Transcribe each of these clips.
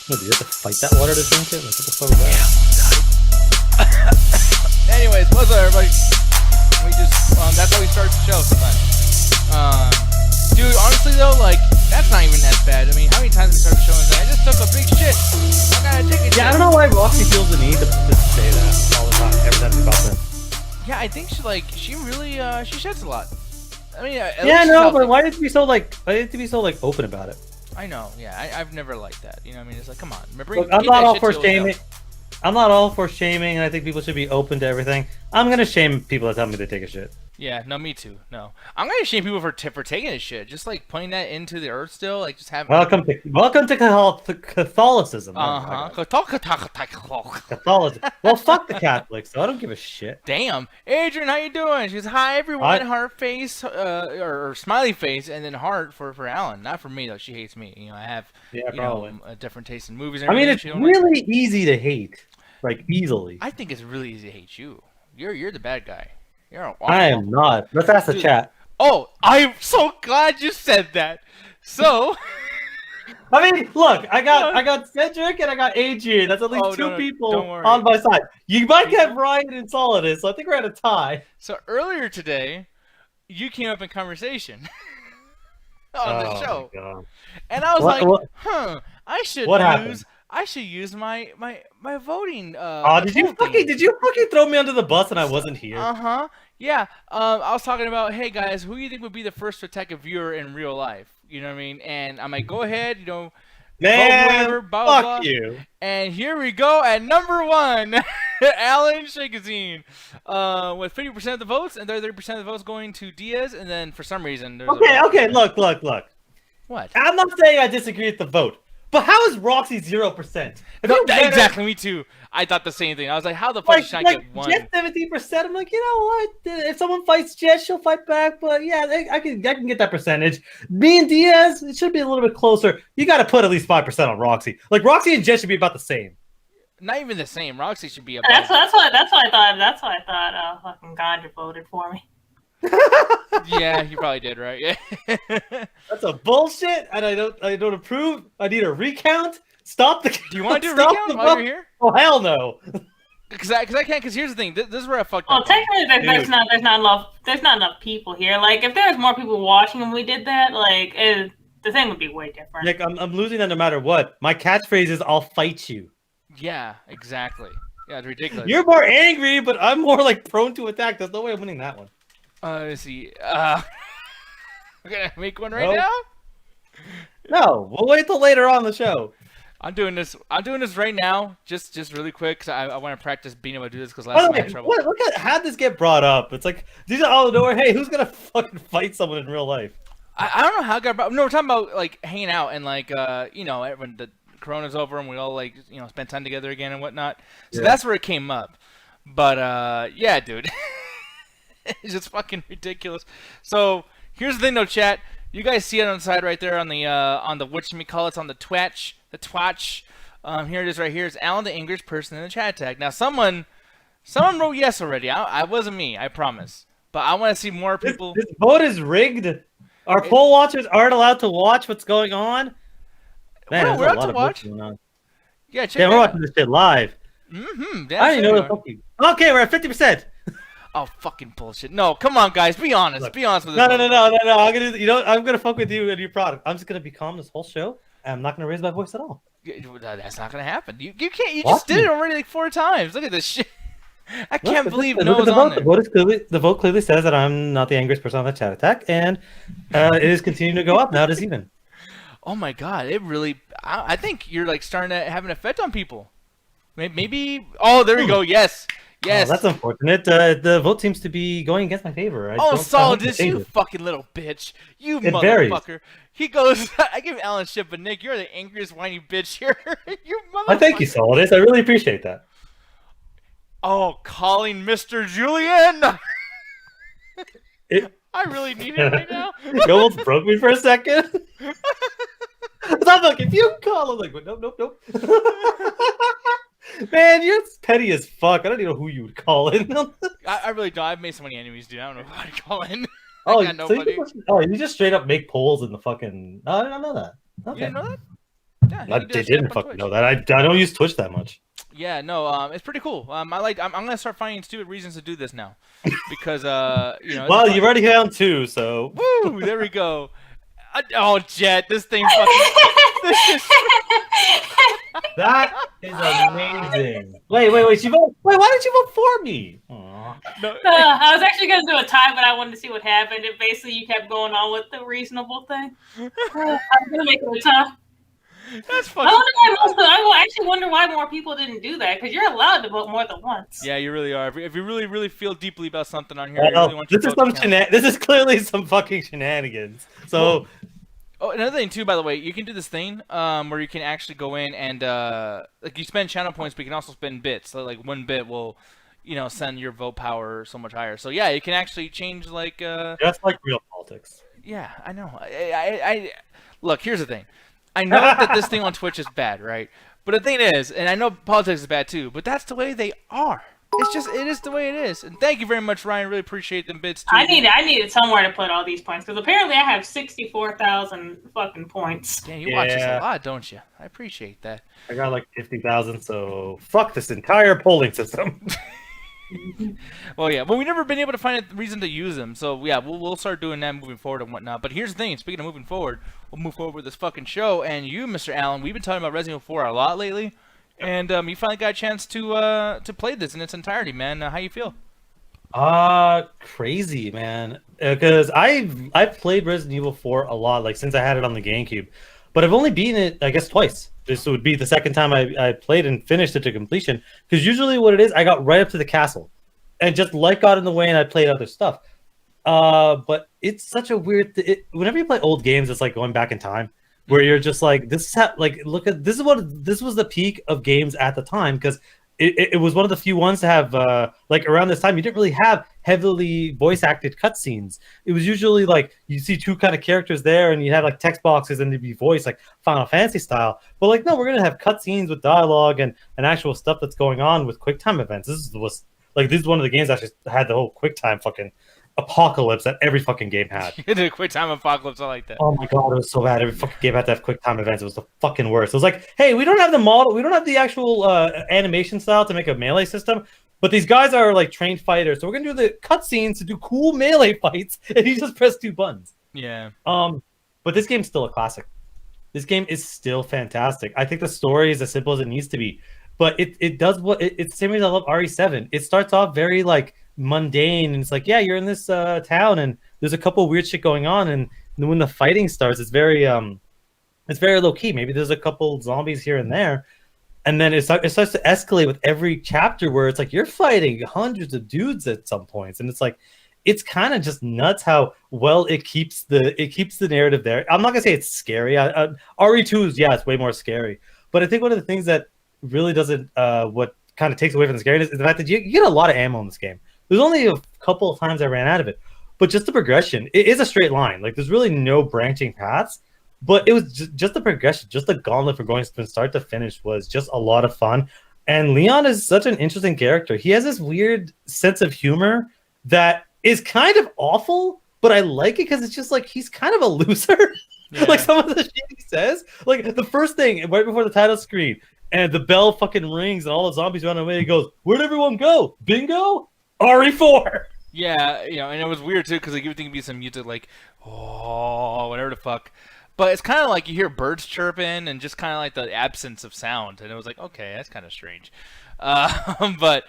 What, do you have to fight that water to drink it? Like, what the fuck was that? Anyways, what's up, everybody? We just that's how we start the show sometimes. Dude, honestly though, like that's not even that bad. I mean, how many times we start the show and say, I just took a big shit. I gotta take a shit. Yeah, I don't know why Roxy feels the need to say that all the time, every time we talk to him. Yeah, I think she really she sheds a lot. I mean, yeah, no, but why did you be so open about it? I know, yeah, I've never liked that. You know what I mean? It's like, come on. Remember, Look, I'm not all for shaming. I'm not all for shaming, and I think people should be open to everything. I'm gonna shame people that tell me they take a shit. Yeah, no, me too. No, I'm gonna shame people for taking a shit. Just like putting that into the earth still, like just having. Welcome to Catholicism. Catholicism. Well, fuck the Catholics, so I don't give a shit. Damn, Adrian, how you doing? She goes, hi everyone, heart face, or smiley face, and then heart for Alan. Not for me though. She hates me. You know, I have a different taste in movies. And I mean, it's really easy to hate, like easily. I think it's really easy to hate you. You're the bad guy. I am not. Let's ask the chat. Oh, I'm so glad you said that. So, I mean, look, I got Cedric and I got Adrian. That's at least two people on my side. You might get Ryan and Solidus, so I think we're at a tie. So earlier today, you came up in conversation on the show, and I was like, I should use my voting. Did you fucking throw me under the bus and I wasn't here? Yeah. I was talking about, hey guys, who do you think would be the first to attack a viewer in real life? You know what I mean? And I'm like, go ahead, man, fuck you. And here we go at number 1, Alan Shakazine, with 50% of the votes, and 30% of the votes going to Diaz, and then for some reason, there's okay, look. What? I'm not saying I disagree with the vote. But how is Roxy 0%? Exactly, me too. I thought the same thing. I was like, how the fuck should I get 1? Jet 17%. I'm like, you know what? If someone fights Jet, she'll fight back. But yeah, I can get that percentage. Me and Diaz, it should be a little bit closer. You got to put at least 5% on Roxy. Like Roxy and Jet should be about the same. Not even the same. Roxy should be about. That's what I thought. That's why I thought fucking Gandra voted for me. Yeah, you probably did, right? Yeah. That's a bullshit, and I don't approve. I need a recount. Stop the. Do you want to do a recount while you're here? Oh hell no. Because I can't. Because here's the thing. This is where I fucked up. Well, technically, there's not enough people here. Like, if there was more people watching and we did that, like, the thing would be way different. Nick, I'm losing that no matter what. My catchphrase is "I'll fight you." Yeah, exactly. Yeah, it's ridiculous. You're more angry, but I'm more like prone to attack. There's no way I'm winning that one. Let's see. We're gonna make one right now. No, we'll wait till later on the show. I'm doing this right now, just really quick, because I want to practice being able to do this. Because last time I had trouble. Look at how'd this get brought up? It's like these are all the door. Hey, who's gonna fucking fight someone in real life? I don't know how it got brought. No, we're talking about like hanging out and like when the Corona's over and we all like spend time together again and whatnot. So that's where it came up. But yeah, dude. It's just fucking ridiculous. So here's the thing, though, chat. You guys see it on the side right there on the whatchamacallits on the Twitch, here it is right here. It's Alan, the angriest person in the chat tag. Now someone wrote yes already. I wasn't me, I promise. But I want to see more people. This vote is rigged. Our poll watchers aren't allowed to watch what's going on. Man, we're allowed to watch. Yeah, check. We're watching this shit live. Mm-hmm. I didn't know the fuck you. Okay, we're at 50%. Oh, fucking bullshit! No, come on, guys, be honest. Look, be honest with us. No. I'm gonna fuck with you and your product. I'm just gonna be calm this whole show, and I'm not gonna raise my voice at all. That's not gonna happen. You can't. You just did it already like 4 times. Look at this shit. I can't believe no one's on there. The vote clearly says that I'm not the angriest person on the chat attack, and it is continuing to go up. Now it is even. Oh my god! It really. I think you're like starting to have an effect on people. Maybe. Oh, there we go. Yes. Yes. Oh, that's unfortunate. The vote seems to be going against my favor. Solidus, you fucking little bitch. You motherfucker. Varies. He goes, I give Alan shit, but Nick, you're the angriest whiny bitch here. You motherfucker. Thank you, Solidus. I really appreciate that. Oh, calling Mr. Julian. I really need it right now. You almost broke me for a second. I'm like, if you call, I'm like, nope. Man, you're petty as fuck. I don't even know who you would call in. I really don't. I've made so many enemies, dude. I don't know who to call in. Oh, you just straight up make polls in the fucking. No, I don't know that. Okay. You didn't know Yeah, They didn't fucking know that. I don't use Twitch that much. Yeah, no, it's pretty cool. I'm gonna start finding stupid reasons to do this now, because Well, you've already found 2, so. Woo! There we go. Oh, Jet, this thing fucking. That is amazing. Wait. Why did you vote for me? No. I was actually gonna do a tie, but I wanted to see what happened. And basically, you kept going on with the reasonable thing. I was gonna make it a tie. That's fucking. I actually wonder why more people didn't do that, because you're allowed to vote more than once. Yeah, you really are. If you really, really feel deeply about something on here, Well, you really want your vote to count. This is clearly some fucking shenanigans. So. Oh, another thing too, by the way, you can do this thing where you can actually go in and like you spend channel points, but you can also spend bits. So like 1 bit will, send your vote power so much higher. So yeah, you can actually change like. That's like real politics. Yeah, I know. I look. Here's the thing. I know that this thing on Twitch is bad, right? But the thing is, and I know politics is bad too, but that's the way they are. It is the way it is. And thank you very much, Ryan. Really appreciate them bits too. I needed somewhere to put all these points, because apparently I have 64,000 fucking points. Yeah, you watch this a lot, don't you? I appreciate that. I got like 50,000, so fuck this entire polling system. Well, yeah. Well, we've never been able to find a reason to use them. So, yeah, we'll start doing that moving forward and whatnot. But here's the thing. Speaking of moving forward, we'll move forward with this fucking show. And you, Mr. Allen, we've been talking about Resident Evil 4 a lot lately. And you finally got a chance to play this in its entirety, man. How you feel? Crazy, man. Because I've played Resident Evil 4 a lot, like since I had it on the GameCube. But I've only beaten it, I guess, twice. This would be the second time I played and finished it to completion. Because usually what it is, I got right up to the castle. And just life got in the way and I played other stuff. But it's such a weird... whenever you play old games, it's like going back in time. Where you're just like, this is how, like, look at... This was the peak of games at the time. Because it was one of the few ones to have... like, around this time, you didn't really have heavily voice-acted cutscenes. It was usually like, you see 2 kind of characters there and you have like text boxes and they'd be voiced like Final Fantasy style. But like, no, we're going to have cutscenes with dialogue and actual stuff that's going on with QuickTime events. This is one of the games that just had the whole QuickTime fucking apocalypse that every fucking game had. The QuickTime apocalypse, I like that. Oh my god, it was so bad. Every fucking game had to have QuickTime events. It was the fucking worst. It was like, hey, we don't have the model, we don't have the actual animation style to make a melee system, but these guys are like trained fighters, so we're gonna do the cutscenes to do cool melee fights, and you just press 2 buttons. Yeah. But this game's still a classic. This game is still fantastic. I think the story is as simple as it needs to be, but it does what it's the same way I love RE7. It starts off very like mundane, and it's like, yeah, you're in this town, and there's a couple weird shit going on, and when the fighting starts, it's very low key. Maybe there's a couple zombies here and there, and then it starts to escalate with every chapter, where it's like you're fighting hundreds of dudes at some points, and it's like, it's kind of just nuts how well it keeps the narrative there. I'm not gonna say it's scary. RE2 is, yeah, it's way more scary, but I think one of the things that really doesn't what kind of takes away from the scariness is the fact that you get a lot of ammo in this game. There's only a couple of times I ran out of it, but just the progression, it is a straight line. Like, there's really no branching paths, but it was just the progression, just the gauntlet for going from start to finish was just a lot of fun. And Leon is such an interesting character. He has this weird sense of humor that is kind of awful, but I like it because it's just like, he's kind of a loser. Yeah. Like, some of the shit he says, like the first thing right before the title screen, and the bell fucking rings and all the zombies run away, he goes, "Where'd everyone go? Bingo? RE4." Yeah, and it was weird too, because like, you would think it'd be some music like, oh, whatever the fuck. But it's kind of like you hear birds chirping and just kind of like the absence of sound. And it was like, okay, that's kind of strange. But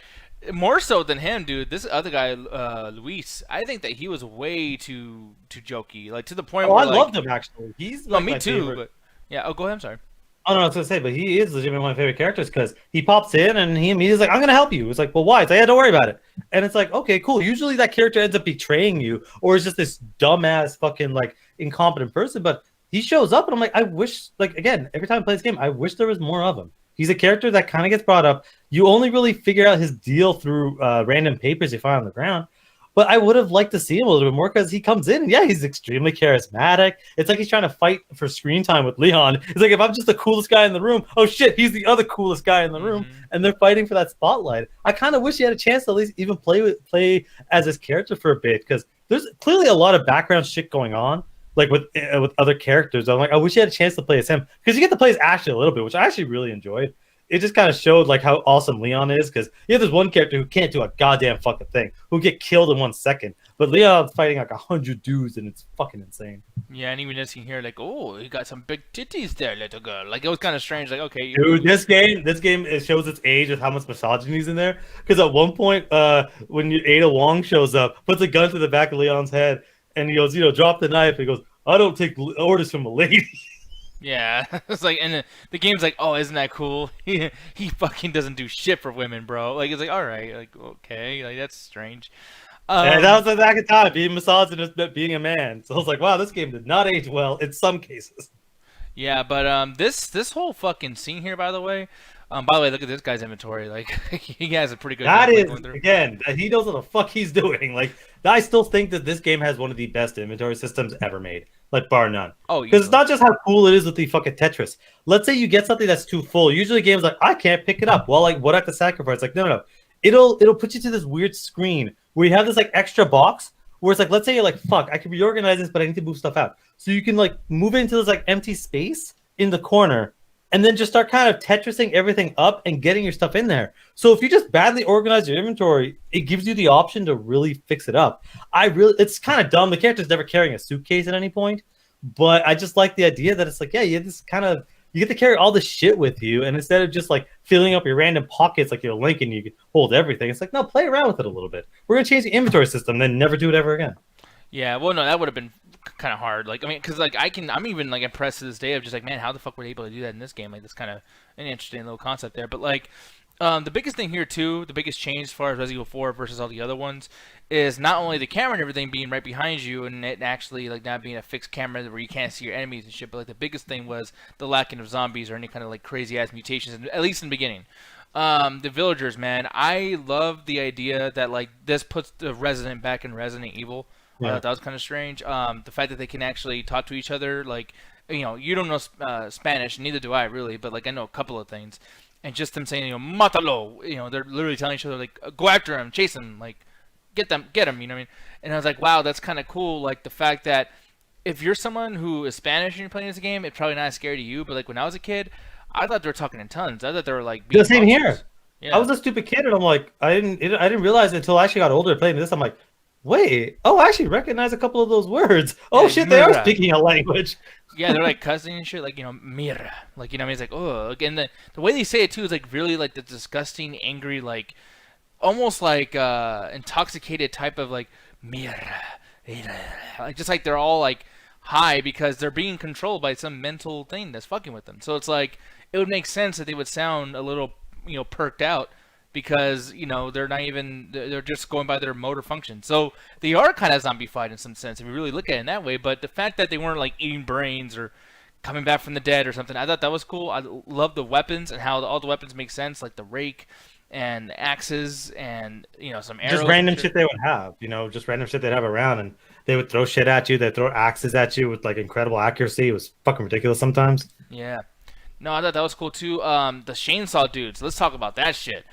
more so than him, dude, this other guy, Luis, I think that he was way too jokey. Like, to the point where, I loved him, actually. He's like, me my too. favorite. But yeah, oh, go ahead, I'm sorry. Oh, no, I was going to say, but he is legitimately one of my favorite characters because he pops in and he's like, "I'm going to help you." It's like, well, why? It's like, "Yeah, don't worry about it." And it's like, okay, cool. Usually that character ends up betraying you or is just this dumbass fucking like incompetent person, but he shows up and I'm like, I wish, like, again, every time I play this game, I wish there was more of him. He's a character that kind of gets brought up. You only really figure out his deal through random papers you find on the ground. But I would have liked to see him a little bit more because he comes in and, yeah, he's extremely charismatic. It's like he's trying to fight for screen time with Leon. It's like, if I'm just the coolest guy in the room, oh shit, he's the other coolest guy in the room. And they're fighting for that spotlight. I kind of wish he had a chance to at least even play as his character for a bit, because there's clearly a lot of background shit going on. like with other characters. I'm like, I wish you had a chance to play as him because you get to play as Ashley a little bit, which I actually really enjoyed. It just kind of showed like how awesome Leon is because you have this one character who can't do a goddamn fucking thing, who get killed in 1 second, but Leon's fighting like 100 dudes and it's fucking insane. Yeah, and even just here, like, oh, you got some big titties there, little girl. Like, it was kind of strange. Like, okay, Dude, this game, it shows its age with how much misogyny's in there. Because at one point, when Ada Wong shows up, puts a gun to the back of Leon's head, and he goes, drop the knife. And he goes, I don't take orders from a lady. Yeah, it's like, and the game's like, oh, isn't that cool? He fucking doesn't do shit for women, bro. Like, it's like, all right, like, okay, like that's strange. And that was the second time being misogynist meant being a man. So I was like, wow, this game did not age well in some cases. Yeah, but this whole fucking scene here, by the way, look at this guy's inventory. Like, he has a pretty good. That is again, he knows what the fuck he's doing. Like, I still think that this game has one of the best inventory systems ever made, like bar none. Oh, because it's not just how cool it is with the fucking Tetris. Let's say you get something that's too full. Usually, games like I can't pick it up. Well, like what I have to sacrifice? Like no. It'll put you to this weird screen where you have this like extra box where it's like, let's say you're like, fuck, I can reorganize this, but I need to move stuff out. So you can like move it into this like empty space in the corner and then just start kind of Tetrising everything up and getting your stuff in there. So if you just badly organize your inventory, it gives you the option to really fix it up. It's kind of dumb. The character's never carrying a suitcase at any point, but I just like the idea that it's like, yeah, you have this kind of, you get to carry all this shit with you, and instead of just like filling up your random pockets like your Link and you can hold everything, it's like, no, play around with it a little bit. We're gonna change the inventory system, then never do it ever again. Yeah, well, no, that would have been kind of hard. Like, I mean, because like I'm even like impressed to this day of just like, man, how the fuck were they able to do that in this game? Like, that's kind of an interesting little concept there. But like, the biggest thing here too, the biggest change as far as Resident Evil 4 versus all the other ones, is not only the camera and everything being right behind you and it actually like not being a fixed camera where you can't see your enemies and shit, but like the biggest thing was the lacking of zombies or any kind of like crazy ass mutations, at least in the beginning. The villagers, man, I love the idea that like this puts the resident back in Resident Evil. Yeah. That was kind of strange. The fact that they can actually talk to each other, like, you don't know Spanish, neither do I really, but like I know a couple of things, and just them saying, matalo, they're literally telling each other like, go after him, chase him, like, get him, you know what I mean? And I was like, wow, that's kind of cool. Like the fact that if you're someone who is Spanish and you're playing this game, it's probably not as scary to you. But like when I was a kid, I thought they were talking in tons. I thought they were like the same here. Yeah. I was a stupid kid, and I'm like, I didn't realize it until I actually got older playing this. I'm like, wait, I actually recognize a couple of those words. Oh shit, they are speaking a language. Yeah, they're like cussing and shit, like, mira. Like, it's like, oh, and the way they say it too is like really like the disgusting, angry, like almost like intoxicated type of like mira. Like just like they're all like high because they're being controlled by some mental thing that's fucking with them. So it's like it would make sense that they would sound a little, perked out because, they're not even, they're just going by their motor function. So they are kind of zombified in some sense if you really look at it in that way. But the fact that they weren't like eating brains or coming back from the dead or something, I thought that was cool. I love the weapons and how all the weapons make sense, like the rake and axes and some arrows. Just random shit they would have, just random shit they'd have around, and they would throw shit at you. They'd throw axes at you with like incredible accuracy. It was fucking ridiculous sometimes. Yeah. No, I thought that was cool too. The chainsaw dudes. Let's talk about that shit.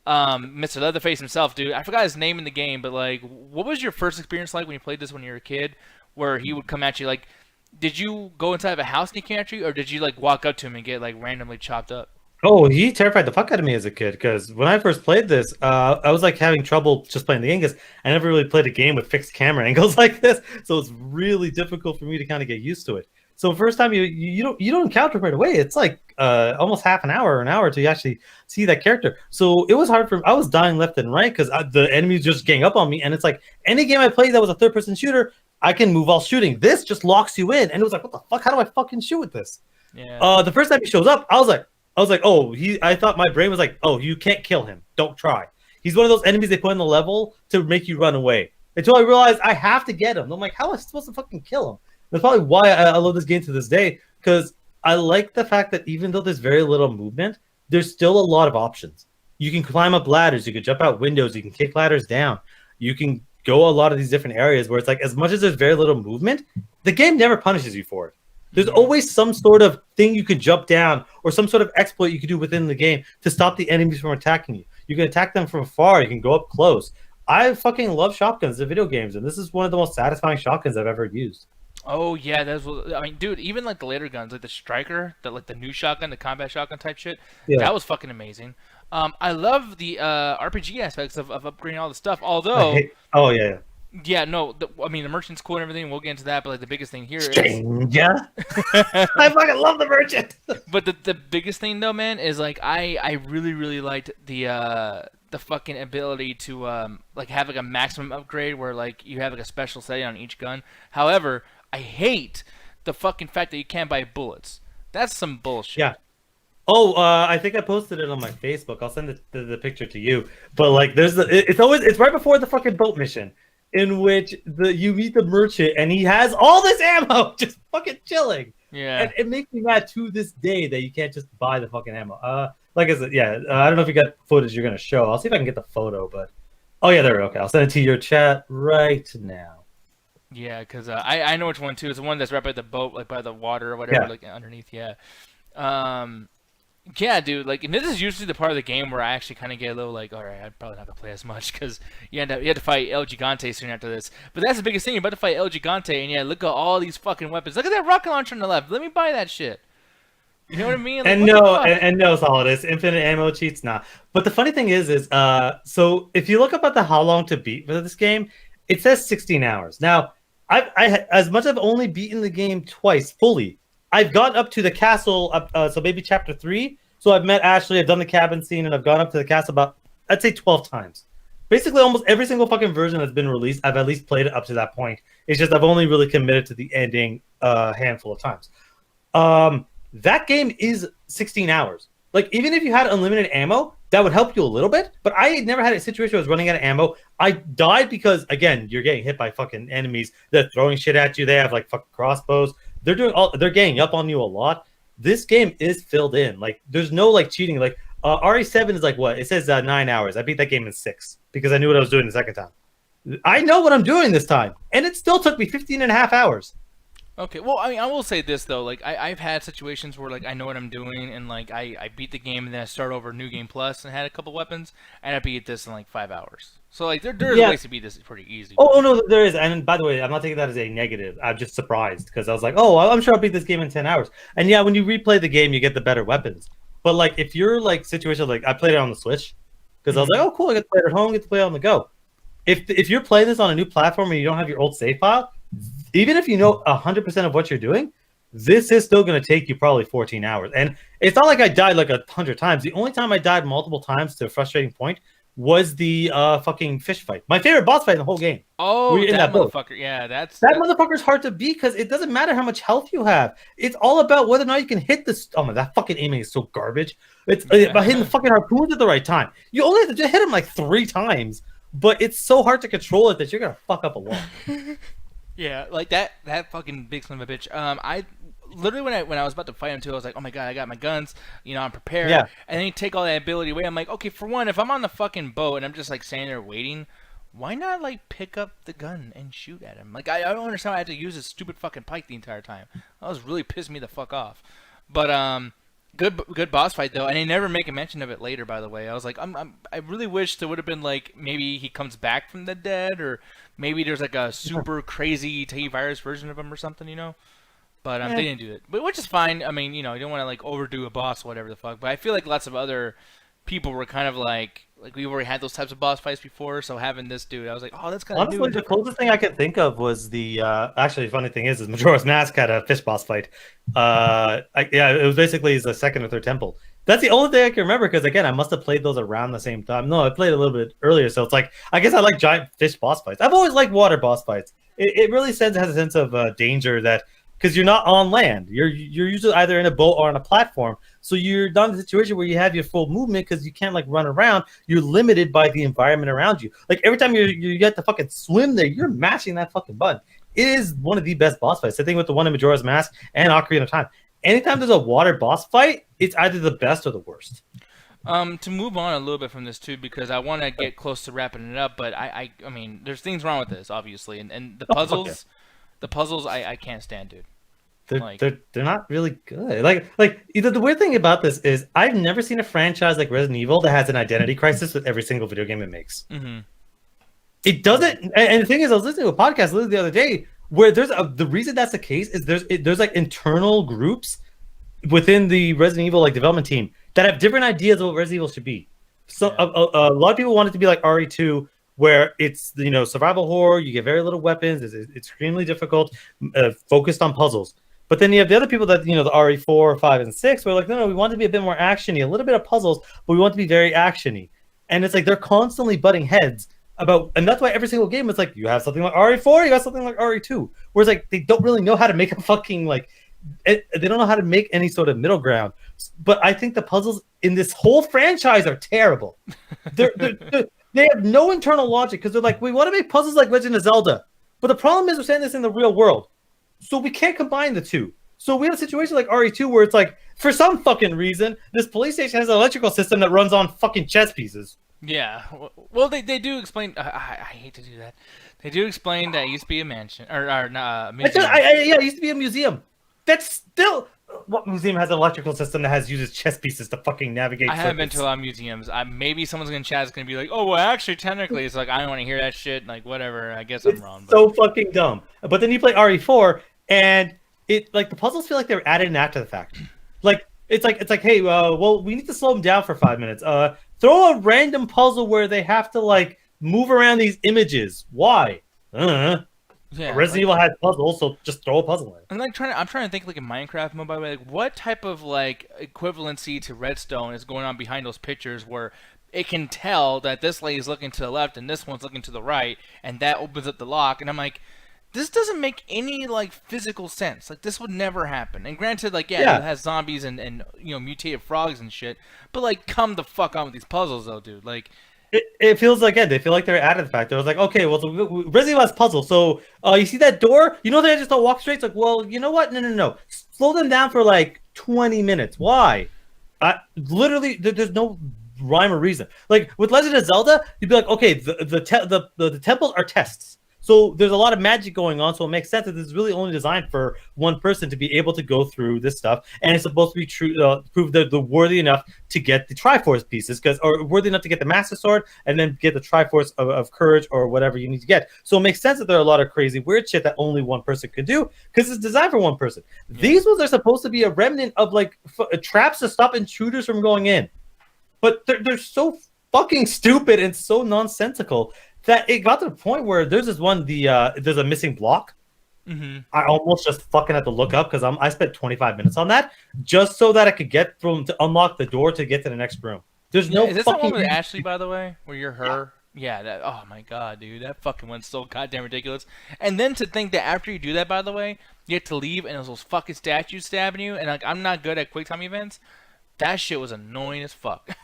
Mr. Leatherface himself, dude. I forgot his name in the game, but like, what was your first experience like when you played this when you were a kid, where he would come at you? Like, did you go inside of a house and he came at you, or did you like walk up to him and get like randomly chopped up? Oh, he terrified the fuck out of me as a kid, because when I first played this, I was like having trouble just playing the game because I never really played a game with fixed camera angles like this, so it's really difficult for me to kind of get used to it. So first time you don't encounter right away. It's like almost half an hour or an hour till you actually see that character. So it was hard for me. I was dying left and right because the enemies just gang up on me, and it's like any game I played that was a third-person shooter, I can move while shooting. This just locks you in, and it was like, what the fuck? How do I fucking shoot with this? Yeah. The first time he shows up, I was like, oh, I thought my brain was like, oh, you can't kill him. Don't try. He's one of those enemies they put in the level to make you run away. Until I realized I have to get him. I'm like, how am I supposed to fucking kill him? That's probably why I love this game to this day, because I like the fact that even though there's very little movement, there's still a lot of options. You can climb up ladders, you can jump out windows, you can kick ladders down, you can go a lot of these different areas where it's like, as much as there's very little movement, the game never punishes you for it. There's always some sort of thing you can jump down or some sort of exploit you can do within the game to stop the enemies from attacking you. You can attack them from far, you can go up close. I fucking love shotguns in video games, and this is one of the most satisfying shotguns I've ever used. Oh yeah, that's what I mean, dude. Even like the later guns, like the striker, the new shotgun, the combat shotgun type shit, Yeah. that was fucking amazing. I love the RPG aspects of upgrading all the stuff. I Although, hate. Oh yeah. yeah, no, I mean the merchant's cool and everything. We'll get into that, but like the biggest thing here is, Stranger. I fucking love the merchant. but the biggest thing though, man, is like I really liked the fucking ability to like have like a maximum upgrade where like you have like a special setting on each gun. However, I hate the fucking fact that you can't buy bullets. That's some bullshit. Yeah. Oh, I think I posted it on my Facebook. I'll send the picture to you. But like, it's right before the fucking boat mission, in which you meet the merchant and he has all this ammo just fucking chilling. Yeah. And it makes me mad to this day that you can't just buy the fucking ammo. Like I said, yeah. I don't know if you got footage you're gonna show. I'll see if I can get the photo. But oh yeah, there. Okay, I'll send it to your chat right now. Yeah, because I know which one too. It's the one that's right by the boat, like by the water or whatever, Yeah. like underneath. Yeah. Yeah, dude. Like, and this is usually the part of the game where I actually kind of get a little like, all right, I'm probably not gonna play as much because you had to fight El Gigante soon after this. But that's the biggest thing. You're about to fight El Gigante, and yeah, look at all these fucking weapons. Look at that rocket launcher on the left. Let me buy that shit. You know what I mean? Like, And what the no, fuck? and no, Solidus, infinite ammo cheats, nah. But the funny thing is, so if you look up at the how long to beat for this game, it says 16 hours. Now, as much as I've only beaten the game twice fully, I've gone up to the castle, so maybe chapter 3. So I've met Ashley, I've done the cabin scene, and I've gone up to the castle about, I'd say 12 times. Basically, almost every single fucking version that's been released, I've at least played it up to that point. It's just I've only really committed to the ending a handful of times. That game is 16 hours. Like, even if you had unlimited ammo, that would help you a little bit. But I had never had a situation where I was running out of ammo. I died because, again, you're getting hit by fucking enemies. They're throwing shit at you. They have, like, fucking crossbows. They're ganging up on you a lot. This game is filled in. Like, there's no, like, cheating. Like, RE7 is, like, what? It says 9 hours. I beat that game in 6 because I knew what I was doing the second time. I know what I'm doing this time. And it still took me 15 and a half hours. Okay, well, I mean, I will say this though, like I've had situations where like I know what I'm doing, and like I beat the game, and then I start over New Game Plus and had a couple weapons, and I beat this in like 5 hours. So like there's ways to beat this pretty easy. Oh no, there is. And by the way, I'm not taking that as a negative. I'm just surprised because I was like, oh, I'm sure I'll beat this game in 10 hours. And yeah, when you replay the game, you get the better weapons. But like, if you're like situation like I played it on the Switch because I was like, oh cool, I get to play it at home, get to play it on the go. If you're playing this on a new platform and you don't have your old save file, even if you know 100% of what you're doing, this is still going to take you probably 14 hours. And it's not like I died like 100 times. The only time I died multiple times to a frustrating point was the fucking fish fight. My favorite boss fight in the whole game. Oh, in that boat. motherfucker! Yeah, that motherfucker's hard to beat because it doesn't matter how much health you have. It's all about whether or not you can hit this. Oh my, that fucking aiming is so garbage. It's about hitting the fucking harpoons at the right time. You only have to just hit him like 3 times, but it's so hard to control it that you're gonna fuck up a lot. Yeah, like that fucking big son of a bitch. I literally when I was about to fight him too, I was like, oh my god, I got my guns, you know, I'm prepared. Yeah. And then you take all that ability away. I'm like, okay, for one, if I'm on the fucking boat and I'm just like standing there waiting, why not like pick up the gun and shoot at him? Like I don't understand why I had to use this stupid fucking pike the entire time. That was really pissed me the fuck off. But good boss fight though, and they never make a mention of it later. By the way, I was like, I really wish there would have been like maybe he comes back from the dead, or maybe there's like a super crazy T-virus version of him or something, you know. But they didn't do it, but which is fine. I mean, you know, you don't want to like overdo a boss or whatever the fuck. But I feel like lots of other people were kind of like we've already had those types of boss fights before, so having this dude, I was like, oh, that's kind of Honestly, the closest thing I can think of was the actually funny thing is Majora's Mask had a fish boss fight. It was basically the second or third temple. That's the only thing I can remember because again, I must have played those around the same time. No, I played a little bit earlier, so it's like I guess I like giant fish boss fights. I've always liked water boss fights. It really has a sense of danger that because you're not on land, you're usually either in a boat or on a platform. So you're not in a situation where you have your full movement because you can't like run around. You're limited by the environment around you. Like every time you get to fucking swim there, you're mashing that fucking button. It is one of the best boss fights. Same thing with the one in Majora's Mask and Ocarina of Time. Anytime there's a water boss fight, it's either the best or the worst. To move on a little bit from this too, because I want to get close to wrapping it up, but I mean, there's things wrong with this, obviously, and the puzzles, I can't stand, dude. They're not really good. Like the weird thing about this is I've never seen a franchise like Resident Evil that has an identity crisis with every single video game it makes. Mm-hmm. It doesn't. And the thing is, I was listening to a podcast literally the other day where the reason that's the case is there's like internal groups within the Resident Evil like development team that have different ideas of what Resident Evil should be. So a lot of people want it to be like RE2, where it's survival horror. You get very little weapons. It's extremely difficult, focused on puzzles. But then you have the other people that the RE4, 5, and 6, where like no, we want it to be a bit more actiony, a little bit of puzzles, but we want it to be very actiony. And it's like they're constantly butting heads about, and that's why every single game it's like you have something like RE4, you have something like RE2, whereas like they don't really know how to make a fucking like. They don't know how to make any sort of middle ground. But I think the puzzles in this whole franchise are terrible. They have no internal logic because they're like, we want to make puzzles like Legend of Zelda. But the problem is we're saying this in the real world. So we can't combine the two. So we have a situation like RE2 where it's like, for some fucking reason, this police station has an electrical system that runs on fucking chess pieces. Yeah. Well, they do explain. I hate to do that. They do explain that it used to be a mansion. Or not a museum. Yeah, it used to be a museum. That's still what museum has an electrical system that uses chess pieces to fucking navigate? I haven't been to a lot of museums. Maybe someone's gonna chat is gonna be like, "Oh, well, actually, technically, it's like I don't want to hear that shit." Like, whatever. I guess I'm wrong. But... So fucking dumb. But then you play RE4, and it like the puzzles feel like they're added in after the fact. Like it's like, hey, well, we need to slow them down for 5 minutes. Throw a random puzzle where they have to like move around these images. Why? Yeah, Resident Evil has puzzles, so just throw a puzzle in. I'm trying to think like a Minecraft mode. By the way, like what type of like equivalency to Redstone is going on behind those pictures where it can tell that this lady's looking to the left and this one's looking to the right, and that opens up the lock. And I'm like, this doesn't make any like physical sense. Like this would never happen. And granted, like it has zombies and mutated frogs and shit, but like come the fuck on with these puzzles though, dude. Like. It feels like they feel like they're added the fact. It was like, okay, well, so Resident Evil has puzzle. So you see that door? You know they just don't walk straight. It's like, well, you know what? No. Slow them down for like 20 minutes. Why? Literally, there's no rhyme or reason. Like with Legend of Zelda, you'd be like, okay, the temples are tests. So there's a lot of magic going on, so it makes sense that this is really only designed for one person to be able to go through this stuff, and it's supposed to be true, prove that they're worthy enough to get the Triforce pieces, or worthy enough to get the Master Sword, and then get the Triforce of Courage or whatever you need to get. So it makes sense that there are a lot of crazy, weird shit that only one person could do, because it's designed for one person. Yeah. These ones are supposed to be a remnant of like traps to stop intruders from going in, but they're so fucking stupid and so nonsensical that it got to the point where there's this one, there's a missing block. Mm-hmm. I almost just fucking had to look up because I spent 25 minutes on that just so that I could get through to unlock the door to get to the next room. There's no. Is this the one with Ashley, by the way, where you're her? Yeah. Oh my god, dude, that fucking one's so goddamn ridiculous. And then to think that after you do that, by the way, you have to leave and there's those fucking statues stabbing you. And like, I'm not good at quick time events. That shit was annoying as fuck.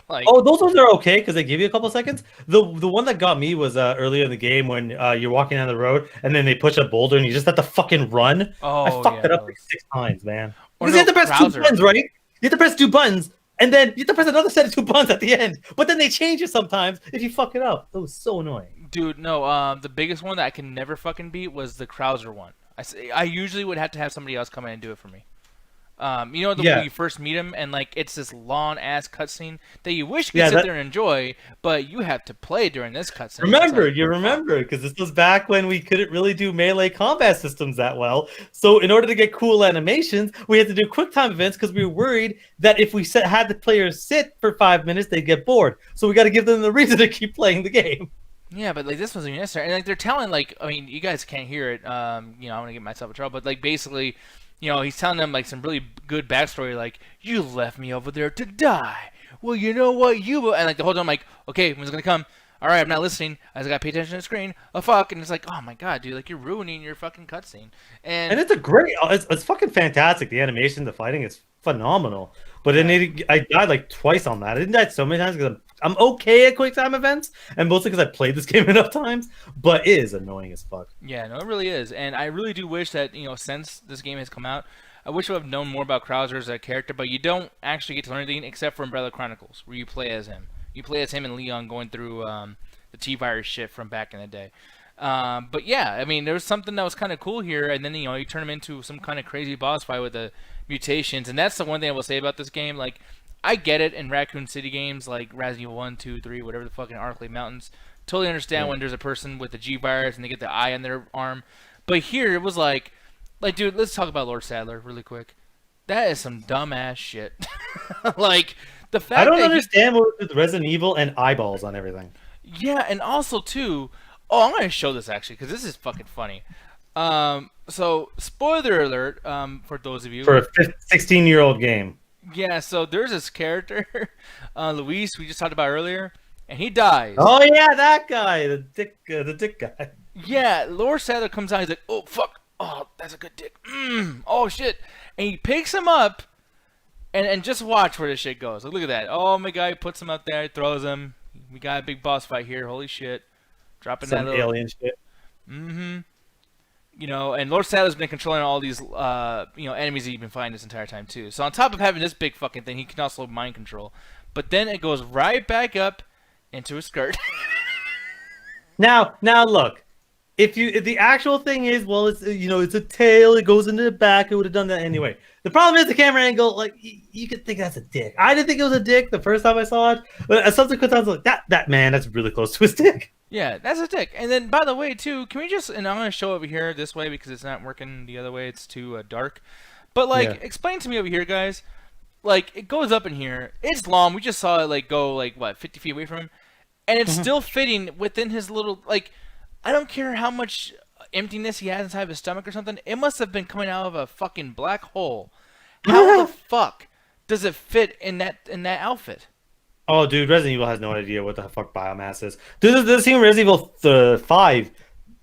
Like, oh, those ones are okay because they give you a couple seconds. The one that got me was earlier in the game when you're walking down the road and then they push a boulder and you just have to fucking run. Oh, I fucked it up like 6 times, man. Or you have to press 2 buttons, right? You have to press 2 buttons and then you have to press another set of 2 buttons at the end. But then they change it sometimes if you fuck it up. It was so annoying. Dude, no. The biggest one that I can never fucking beat was the Krauser one. I usually would have to have somebody else come in and do it for me. When you first meet him, and like it's this long ass cutscene that you wish you could sit there and enjoy, but you have to play during this cutscene. Remember, because this was back when we couldn't really do melee combat systems that well. So in order to get cool animations, we had to do quick time events because we were worried that if we had the players sit for 5 minutes, they'd get bored. So we got to give them the reason to keep playing the game. Yeah, but like this wasn't even necessary, and like they're telling you guys can't hear it. I want to get myself in trouble, but like basically. He's telling them like some really good backstory, like you left me over there to die. Well, you know what, and like the whole time, I'm like, okay, when's it gonna come? All right, I'm not listening. I just gotta pay attention to the screen. Oh fuck! And it's like, oh my god, dude, like you're ruining your fucking cutscene. And it's it's fucking fantastic. The animation, the fighting is phenomenal. But then I died like twice on that. I didn't die so many times because I'm okay at quick time events, and mostly because I played this game enough times. But it is annoying as fuck. Yeah, no, it really is, and I really do wish that since this game has come out, I wish I would have known more about Krauser as a character. But you don't actually get to learn anything except for Umbrella Chronicles, where you play as him. You play as him and Leon going through the T-Virus shit from back in the day. But yeah, I mean, there was something that was kind of cool here, and then you turn him into some kind of crazy boss fight with the mutations, and that's the one thing I will say about this game. Like, I get it in Raccoon City games like Resident Evil 1, 2, 3, whatever the fucking Arklay Mountains. Totally understand when there's a person with the G-Virus and they get the eye on their arm. But here it was like, dude, let's talk about Lord Sadler really quick. That is some dumbass shit. Like the fact I don't that understand what with Resident Evil and eyeballs on everything. yeah, and also too. Oh, I'm gonna show this actually because this is fucking funny. So spoiler alert. For those of you For a 16-year-old game. yeah, so there's this character, Luis, we just talked about earlier, and he dies. Oh yeah, that guy, the dick guy. Yeah, Lord Sadler comes out, he's like, oh, fuck, oh, that's a good dick, oh, shit, and he picks him up, and just watch where this shit goes. Look at that. Oh, my guy puts him out there, he throws him, we got a big boss fight here, holy shit, dropping Some that little... alien shit. Mm-hmm. You know, and Lord Sadler's been controlling all these, enemies that you've been fighting this entire time, too. So on top of having this big fucking thing, he can also mind control. But then it goes right back up into his skirt. Now look. If the actual thing is, well, it's it's a tail, it goes into the back, it would have done that anyway. The problem is the camera angle, like you could think that's a dick. I didn't think it was a dick the first time I saw it, but at subsequent times, like that man, that's really close to his dick. Yeah, that's a dick. And then, by the way, too, can we just, and I'm going to show over here this way because it's not working the other way, it's too dark. But, like, explain to me over here, guys. Like, it goes up in here, it's long, we just saw it, like, go, like, what, 50 feet away from him? And it's still fitting within his little, like, I don't care how much emptiness he has inside of his stomach or something, it must have been coming out of a fucking black hole. How the fuck does it fit in that outfit? Oh, dude, Resident Evil has no idea what the fuck biomass is. Dude, there's a scene in Resident Evil 5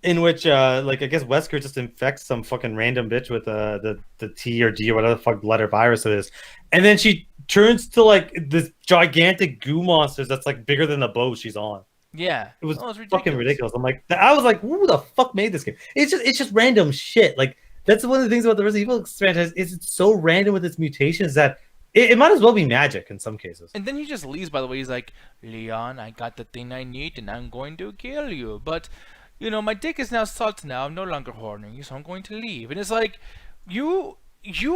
in which, I guess Wesker just infects some fucking random bitch with the T or G or whatever the fuck letter virus it is. And then she turns to, like, this gigantic goo monster that's, like, bigger than the boat she's on. Yeah. It was ridiculous. fucking ridiculous. I was like, who the fuck made this game? It's just random shit. Like, that's one of the things about the Resident Evil franchise is it's so random with its mutations that it might as well be magic in some cases. And then he just leaves, by the way. He's like, Leon, I got the thing I need, and I'm going to kill you. But, my dick is now salt now. I'm no longer horny, so I'm going to leave. And it's like, you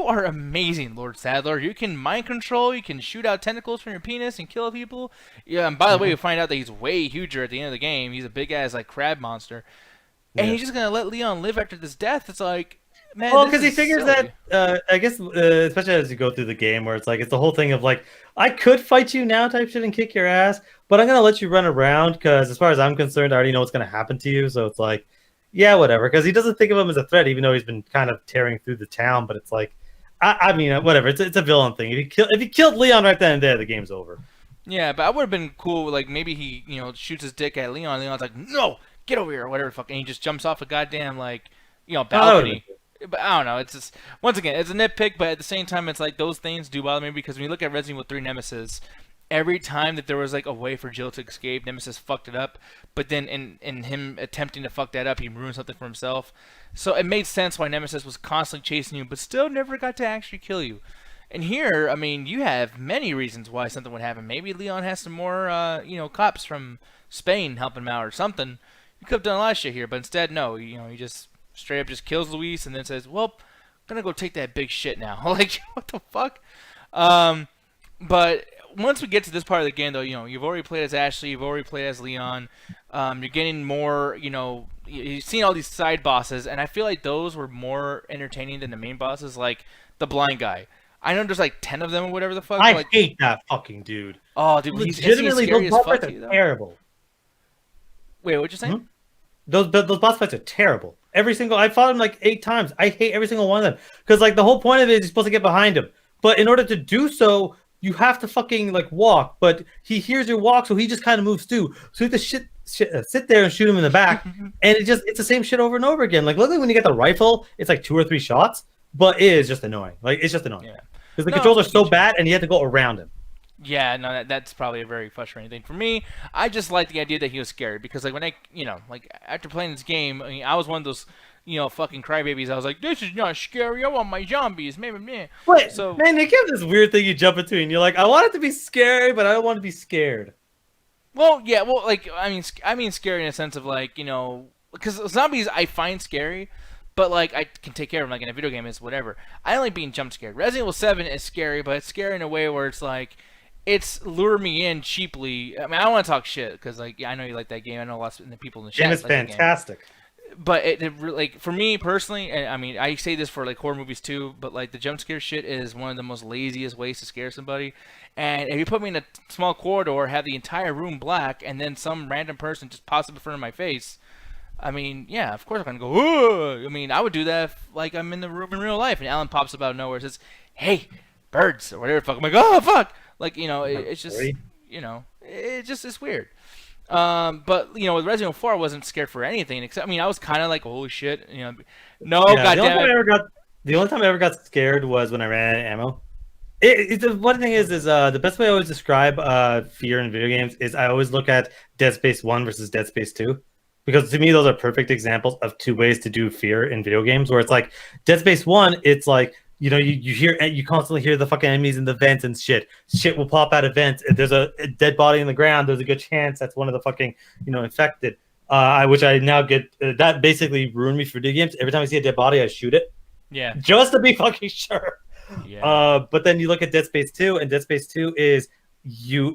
are amazing, Lord Sadler. You can mind control. You can shoot out tentacles from your penis and kill people. Yeah, and by the way, you find out that he's way huger at the end of the game. He's a big-ass, like, crab monster. And he's just going to let Leon live after this death. It's like... Man, well, because he figures that, I guess, especially as you go through the game, where it's like, it's the whole thing of like, I could fight you now type shit and kick your ass, but I'm going to let you run around because as far as I'm concerned, I already know what's going to happen to you. So it's like, yeah, whatever. Because he doesn't think of him as a threat, even though he's been kind of tearing through the town. But it's like, I mean, whatever. It's a villain thing. If he killed Leon right then and there, the game's over. Yeah, but I would have been cool, like, maybe he, shoots his dick at Leon. Leon's like, no, get over here, or whatever, fucking. And he just jumps off a goddamn, like, balcony. But I don't know. It's just, once again, it's a nitpick, but at the same time, it's like those things do bother me because when you look at Resident Evil 3 Nemesis, every time that there was like a way for Jill to escape, Nemesis fucked it up. But then in him attempting to fuck that up, he ruined something for himself. So it made sense why Nemesis was constantly chasing you, but still never got to actually kill you. And here, I mean, you have many reasons why something would happen. Maybe Leon has some more, cops from Spain helping him out or something. You could have done a lot of shit here, but instead, no. He just straight up just kills Luis and then says, well, I'm gonna go take that big shit now. Like, what the fuck? But once we get to this part of the game, though, you've already played as Ashley, you've already played as Leon. You're getting more, you've seen all these side bosses, and I feel like those were more entertaining than the main bosses, like the blind guy. I know there's like 10 of them or whatever the fuck. I hate that fucking dude. Oh, dude, legitimately, those boss fights are terrible. Wait, what'd you say? Mm-hmm. Those boss fights are terrible. I fought him like 8 times. I hate every single one of them. Because like the whole point of it is you're supposed to get behind him. But in order to do so, you have to fucking like walk. But he hears your walk, so he just kind of moves too. So you have to sit there and shoot him in the back. And it's the same shit over and over again. Like luckily when you get the rifle, it's like 2 or 3 shots. But it is just annoying. Like it's just annoying. Yeah. Because the controls are so bad and you have to go around him. Yeah, no, that's probably a very frustrating thing for me. I just like the idea that he was scary because, like, when after playing this game, I mean, I was one of those, fucking crybabies. I was like, this is not scary. I want my zombies. Wait, so man, they give this weird thing you jump into, and you're like, I want it to be scary, but I don't want to be scared. Well, yeah, I mean, scary in a sense of like, because zombies I find scary. But, like, I can take care of them, like, in a video game, it's whatever. I don't like being jump scared. Resident Evil 7 is scary, but it's scary in a way where it's, like, it's lure me in cheaply. I mean, I don't want to talk shit, because, like, yeah, I know you like that game. I know lots of the people in the chat game is fantastic. but like for me personally, and I mean I say this for like horror movies too, but like the jump scare shit is one of the most laziest ways to scare somebody. And if you put me in a small corridor, have the entire room black, and then some random person just pops up in front of my face, I mean, yeah, of course I'm gonna go. Whoa! I mean, I would do that if, like I'm in the room in real life, and Alan pops up out of nowhere and says, "Hey, birds," or whatever the fuck. I'm like, "Oh fuck!" Like it's just it's weird. But with Resident Evil 4, I wasn't scared for anything except I was kind of like, holy shit, no, goddamn it. The only time I ever got scared was when I ran out of ammo. The one thing is the best way I always describe fear in video games is I always look at Dead Space 1 versus Dead Space 2. Because to me, those are perfect examples of two ways to do fear in video games, where it's like Dead Space 1, it's like, you constantly hear the fucking enemies in the vents and shit. Shit will pop out of vents. If there's a dead body in the ground, there's a good chance that's one of the fucking, infected. Which I now get, that basically ruined me for video games. Every time I see a dead body, I shoot it. Yeah. Just to be fucking sure. Yeah. But then you look at Dead Space 2, and Dead Space 2 is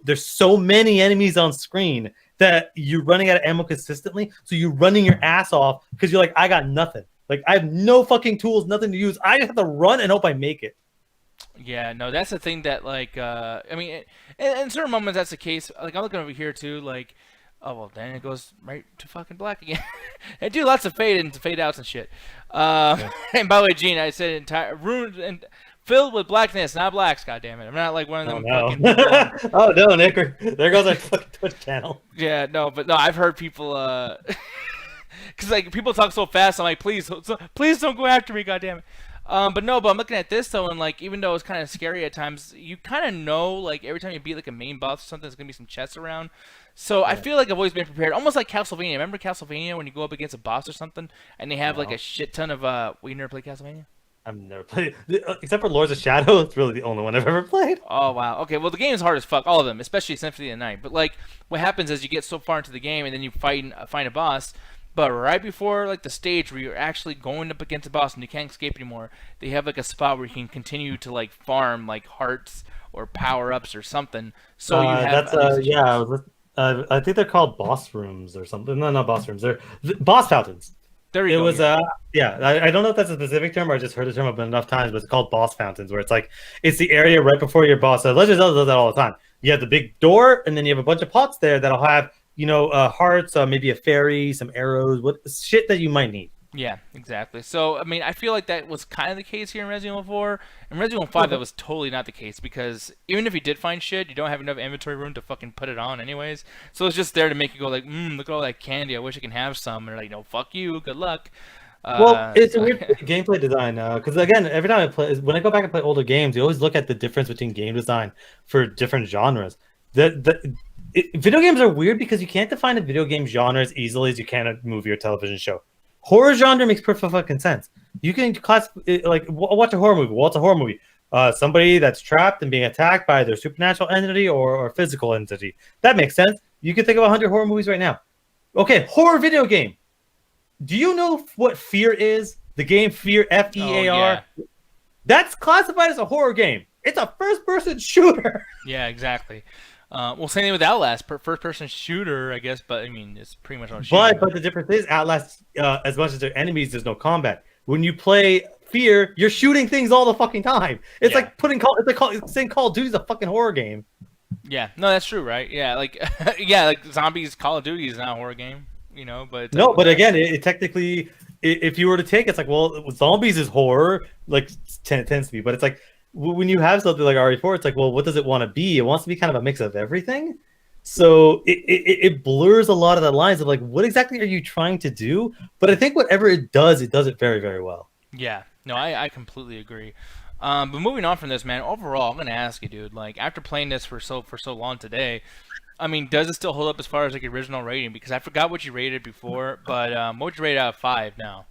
there's so many enemies on screen that you're running out of ammo consistently, so you're running your ass off because you're like, I got nothing. Like, I have no fucking tools, nothing to use. I just have to run and hope I make it. Yeah, no, that's the thing that, like, in certain moments that's the case. Like, I'm looking over here, too, like, oh, well, then it goes right to fucking black again. I do lots of fade ins and fade outs and shit. Yeah. And by the way, Gene, I said entire ruined and filled with blackness, not blacks, goddammit. I'm not like one of them. Oh, no. Oh, no, Nick. There goes our fucking Twitch channel. Yeah, no, but no, I've heard people, because, like, people talk so fast, I'm like, please don't go after me, goddammit. But I'm looking at this, though, and, like, even though it's kind of scary at times, you kind of know, like, every time you beat, like, a main boss or something, there's going to be some chests around. So yeah. I feel like I've always been prepared, almost like Castlevania. Remember Castlevania when you go up against a boss or something, and they have, like, a shit ton of, you never played Castlevania? I've never played, except for Lords of Shadow. It's really the only one I've ever played. Oh wow. Okay. Well, the game is hard as fuck, all of them, especially Symphony of the Night. But like, what happens is you get so far into the game, and then you find a boss. But right before like the stage where you're actually going up against a boss and you can't escape anymore, they have like a spot where you can continue to like farm like hearts or power ups or something. So you have I think they're called boss rooms or something. No, not boss rooms. They're boss fountains. There you go. It was I don't know if that's a specific term or I just heard the term enough times, but it's called boss fountains, where it's like it's the area right before your boss. So Legend of Zelda does that all the time. You have the big door, and then you have a bunch of pots there that'll have hearts, maybe a fairy, some arrows, what shit that you might need. Yeah, exactly. So, I mean, I feel like that was kind of the case here in Resident Evil 4. In Resident Evil 5, that was totally not the case, because even if you did find shit, you don't have enough inventory room to fucking put it on anyways. So it's just there to make you go like, look at all that candy, I wish I can have some. And they're like, no, fuck you, good luck. Well, it's a weird gameplay design, because again, every time when I go back and play older games, you always look at the difference between game design for different genres. Video games are weird because you can't define a video game genre as easily as you can a movie or television show. Horror genre makes perfect fucking sense. You can watch a horror movie. What's a horror movie? Somebody that's trapped and being attacked by either supernatural entity or physical entity. That makes sense. You can think of 100 horror movies right now. Okay, horror video game. Do you know what Fear is? The game Fear, F-E-A-R? Oh, yeah. That's classified as a horror game. It's a first-person shooter. Yeah, exactly. Well, same thing with Outlast, first-person shooter, I guess, but I mean, it's pretty much on shooting. But the difference is, Outlast, as much as they're enemies, there's no combat. When you play Fear, you're shooting things all the fucking time. It's like saying Call of Duty is a fucking horror game. Yeah, no, that's true, right? Yeah, like like Zombies, Call of Duty is not a horror game, but no, but again, it technically, if you were to take, it's like, well, Zombies is horror, like tends to be, but it's like, when you have something like RE4, it's like, well, what does it want to be? It wants to be kind of a mix of everything. So it blurs a lot of the lines of like, what exactly are you trying to do? But I think whatever it does it very, very well. Yeah, no, I completely agree. But moving on from this, man, overall, I'm going to ask you, dude, like, after playing this for so long today, I mean, does it still hold up as far as like original rating? Because I forgot what you rated before, but what would you rate out of 5 now?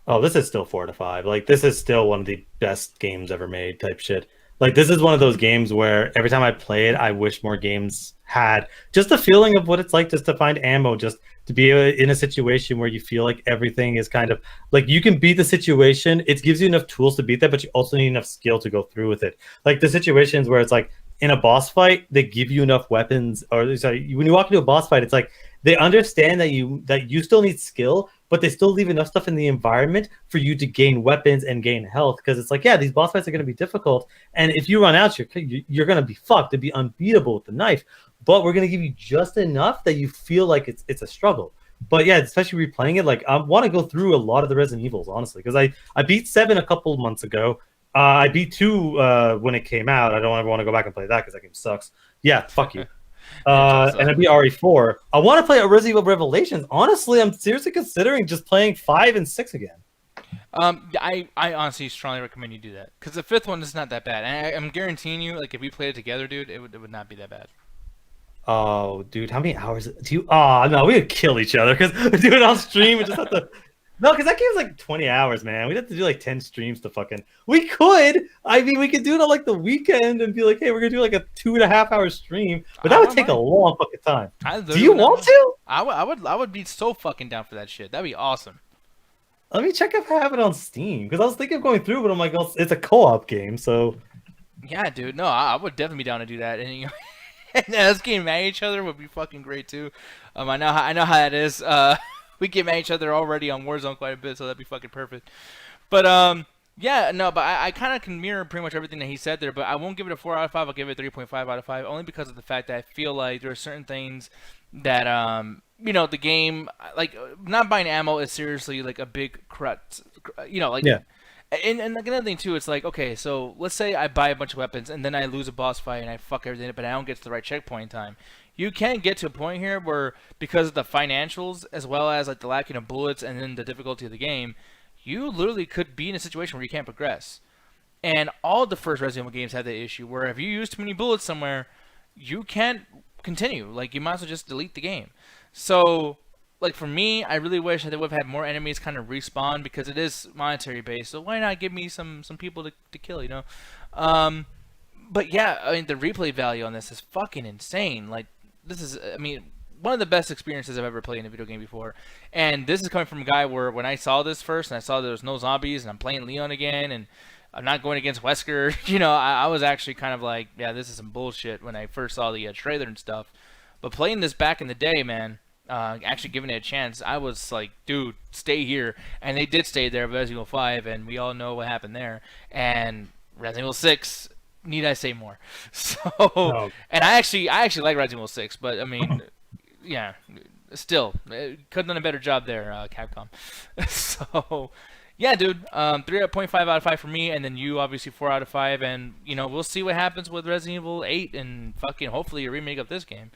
Oh, this is still 4 to 5. Like, this is still one of the best games ever made type shit. Like, this is one of those games where every time I play it, I wish more games had just the feeling of what it's like just to find ammo, just to be in a situation where you feel like everything is kind of like you can beat the situation. It gives you enough tools to beat that, but you also need enough skill to go through with it. Like the situations where it's like in a boss fight, they give you enough weapons, or sorry, when you walk into a boss fight, it's like they understand that you still need skill, but they still leave enough stuff in the environment for you to gain weapons and gain health. Because it's like, yeah, these boss fights are going to be difficult, and if you run out, you're going to be fucked. To be unbeatable with the knife, but we're going to give you just enough that you feel like it's a struggle. But yeah, especially replaying it, like I want to go through a lot of the Resident Evils, honestly, because I beat 7 a couple of months ago. I beat 2 when it came out. I don't ever want to go back and play that because that game sucks. Yeah, fuck you. And I beat RE4. I want to play Resident Evil Revelations. Honestly, I'm seriously considering just playing 5 and 6 again. I honestly strongly recommend you do that because the 5th one is not that bad. And I'm guaranteeing you, like if we played it together, dude, it would not be that bad. Oh, dude, how many hours do you? Oh no, we would kill each other because do it on stream and just have to. No, because that game's like 20 hours, man. We'd have to do like 10 streams to fucking. We could. I mean, we could do it on like the weekend and be like, hey, we're gonna do like a 2.5-hour stream, but that would take a long fucking time. Do you want to? I would be so fucking down for that shit. That'd be awesome. Let me check if I have it on Steam because I was thinking of going through, but I'm like, oh, it's a co-op game, so. Yeah, dude. No, I would definitely be down to do that, and you know. And us getting mad at each other would be fucking great too. I know how that is. We get mad at each other already on Warzone quite a bit, so that'd be fucking perfect. But yeah, no, but I kind of can mirror pretty much everything that he said there. But I won't give it a 4 out of 5. I'll give it a 3.5 out of 5, only because of the fact that I feel like there are certain things that you know, the game, like not buying ammo is seriously like a big crutch. You know, like yeah. And another thing too, it's like, okay, so let's say I buy a bunch of weapons and then I lose a boss fight and I fuck everything up and I don't get to the right checkpoint in time. You can get to a point here where, because of the financials as well as like the lacking of bullets and then the difficulty of the game, you literally could be in a situation where you can't progress. And all the first Resident Evil games had that issue where if you use too many bullets somewhere, you can't continue. Like you might as well just delete the game. So like for me, I really wish that they would have had more enemies kind of respawn because it is monetary based. So why not give me some people to kill, you know? But yeah, I mean the replay value on this is fucking insane. Like this is, I mean, one of the best experiences I've ever played in a video game before. And this is coming from a guy where when I saw this first and I saw there was no zombies and I'm playing Leon again and I'm not going against Wesker, you know, I was actually kind of like, yeah, this is some bullshit when I first saw the trailer and stuff. But playing this back in the day, man. Actually giving it a chance, I was like, dude, stay here. And they did stay there with Resident Evil 5, and we all know what happened there. And Resident Evil 6, need I say more? So, no. And I actually like Resident Evil 6, but I mean, yeah, still, could have done a better job there, Capcom. So, yeah, dude, 3.5 out of 5 for me, and then you obviously 4 out of 5, and you know, we'll see what happens with Resident Evil 8, and fucking hopefully a remake of this game.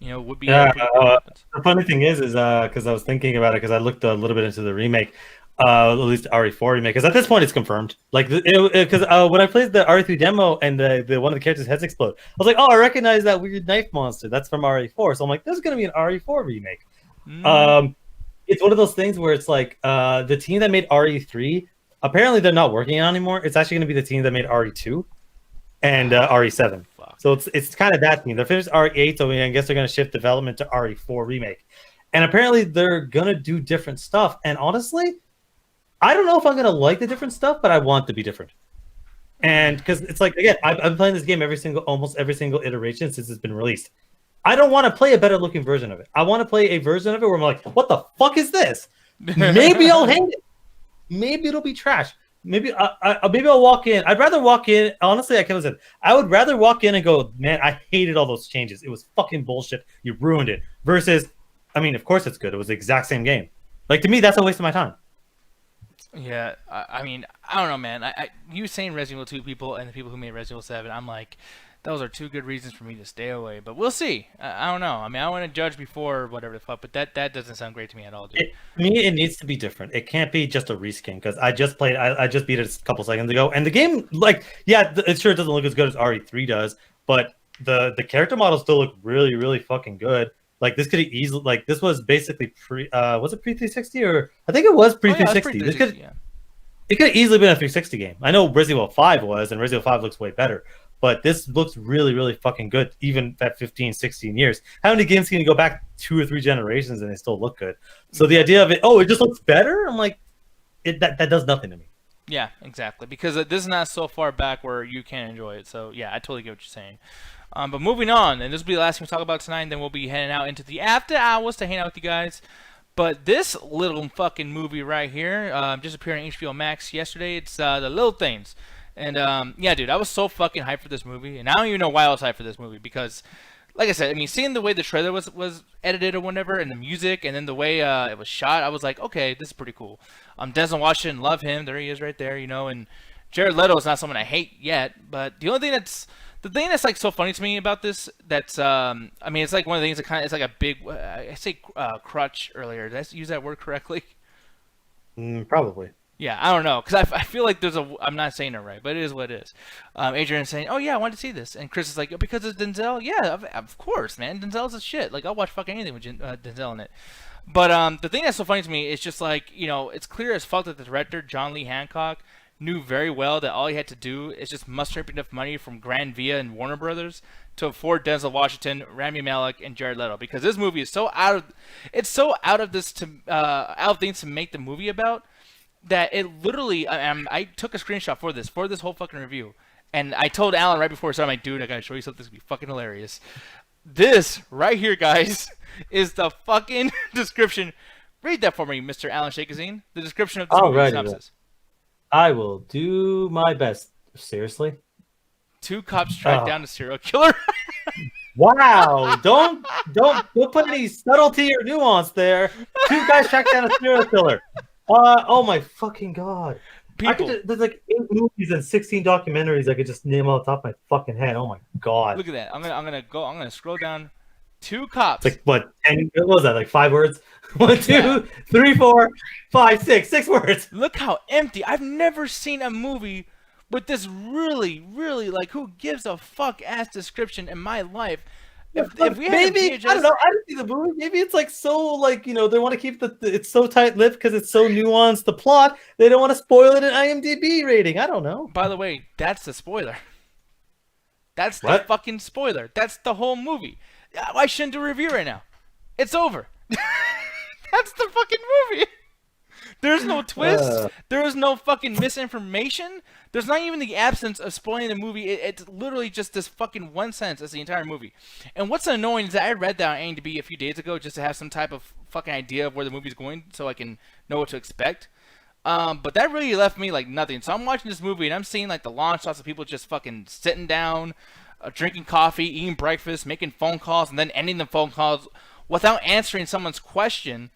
You know, would be. Yeah, the funny thing is because I was thinking about it because I looked a little bit into the remake, at least RE4 remake. Because at this point it's confirmed. Like, because when I played the RE3 demo and the one of the characters' heads explode, I was like, oh, I recognize that weird knife monster. That's from RE4. So I'm like, this is gonna be an RE4 remake. It's one of those things where it's like the team that made RE3 apparently they're not working on anymore. It's actually gonna be the team that made RE2 and RE7. So it's kind of that team. They finished RE8, so I guess they're going to shift development to RE4 remake. And apparently they're going to do different stuff. And honestly, I don't know if I'm going to like the different stuff, but I want to be different. And because it's like, again, I've been playing this game almost every single iteration since it's been released. I don't want to play a better looking version of it. I want to play a version of it where I'm like, what the fuck is this? Maybe I'll hate it. Maybe it'll be trash. Maybe I'll walk in. I'd rather walk in. Honestly, I would rather walk in and go, man, I hated all those changes. It was fucking bullshit. You ruined it. Versus, I mean, of course it's good. It was the exact same game. Like, to me, that's a waste of my time. Yeah, I mean, I don't know, man. You saying Resident Evil 2 people and the people who made Resident Evil 7, I'm like, those are two good reasons for me to stay away. But we'll see. I don't know. I mean, I want to judge before whatever the fuck, but that doesn't sound great to me at all, dude. To me, it needs to be different. It can't be just a reskin because I just beat it a couple seconds ago, and the game, like, yeah, it sure doesn't look as good as RE3 does, but the character models still look really, really fucking good. Like, this could easily, like, this was basically was it pre 360 or I think it was pre 360. It could have easily been a 360 game. I know Resident Evil 5 was, and Resident Evil 5 looks way better. But this looks really, really fucking good, even at 15, 16 years. How many games can you go back 2 or 3 generations and they still look good? So the idea of it, it just looks better? I'm like, that does nothing to me. Yeah, exactly. Because this is not so far back where you can't enjoy it. So yeah, I totally get what you're saying. But moving on, and this will be the last thing we talk about tonight, and then we'll be heading out into the after hours to hang out with you guys. But this little fucking movie right here, just appeared on HBO Max yesterday. It's The Little Things. And yeah, dude, I was so fucking hyped for this movie. And I don't even know why I was hyped for this movie. Because, like I said, I mean, seeing the way the trailer was edited or whatever, and the music, and then the way it was shot, I was like, okay, this is pretty cool. Denzel Washington, love him. There he is right there, you know. And Jared Leto is not someone I hate yet. But the only thing that's like so funny to me about this, I mean, it's like one of the things that kind of, it's like a big, I say crutch earlier. Did I use that word correctly? Probably. Yeah, I don't know, because I feel like I'm not saying it right, but it is what it is. Adrian's saying, oh yeah, I wanted to see this. And Chris is like, oh, because it's Denzel? Yeah, of course, man. Denzel's a shit. Like, I'll watch fucking anything with Denzel in it. But the thing that's so funny to me is just like, you know, it's clear as fuck that the director, John Lee Hancock, knew very well that all he had to do is just muster up enough money from Grand Via and Warner Brothers to afford Denzel Washington, Rami Malek, and Jared Leto, because this movie is so out of things to make the movie about that it literally. I took a screenshot for this whole fucking review, and I told Alan right before we started, I'm like, dude, I gotta show you something. This is gonna be fucking hilarious. This right here, guys, is the fucking description. Read that for me, Mr. Alan Shakazine. The description of this movie synopsis. I will do my best. Seriously? 2 cops track down a serial killer. Wow! Don't put any subtlety or nuance there. 2 guys track down a serial killer. Oh my fucking god! There's like 8 movies and 16 documentaries I could just name off the top of my fucking head. Oh my god! Look at that. I'm gonna scroll down. 2 cops. It's like what? 10? What was that? Like 5 words? 1, 2, 3, 4, 5, 6. 6 words. Look how empty. I've never seen a movie with this really, really like who gives a fuck ass description in my life. If we had maybe VHS... I don't know. I didn't see the movie. Maybe it's like so like, you know, they want to keep it's so tight-lipped because it's so nuanced. The plot, they don't want to spoil it in IMDb rating. I don't know. By the way, that's the spoiler. That's the fucking spoiler. That's the whole movie. I shouldn't do a review right now. It's over. That's the fucking movie. There's no twist. There is no fucking misinformation. There's not even the absence of spoiling the movie. It's literally just this fucking one sentence. That's the entire movie. And what's annoying is that I read that on IMDb a few days ago just to have some type of fucking idea of where the movie's going so I can know what to expect. But that really left me like nothing. So I'm watching this movie and I'm seeing like the long shots of people just fucking sitting down, drinking coffee, eating breakfast, making phone calls, and then ending the phone calls without answering someone's question.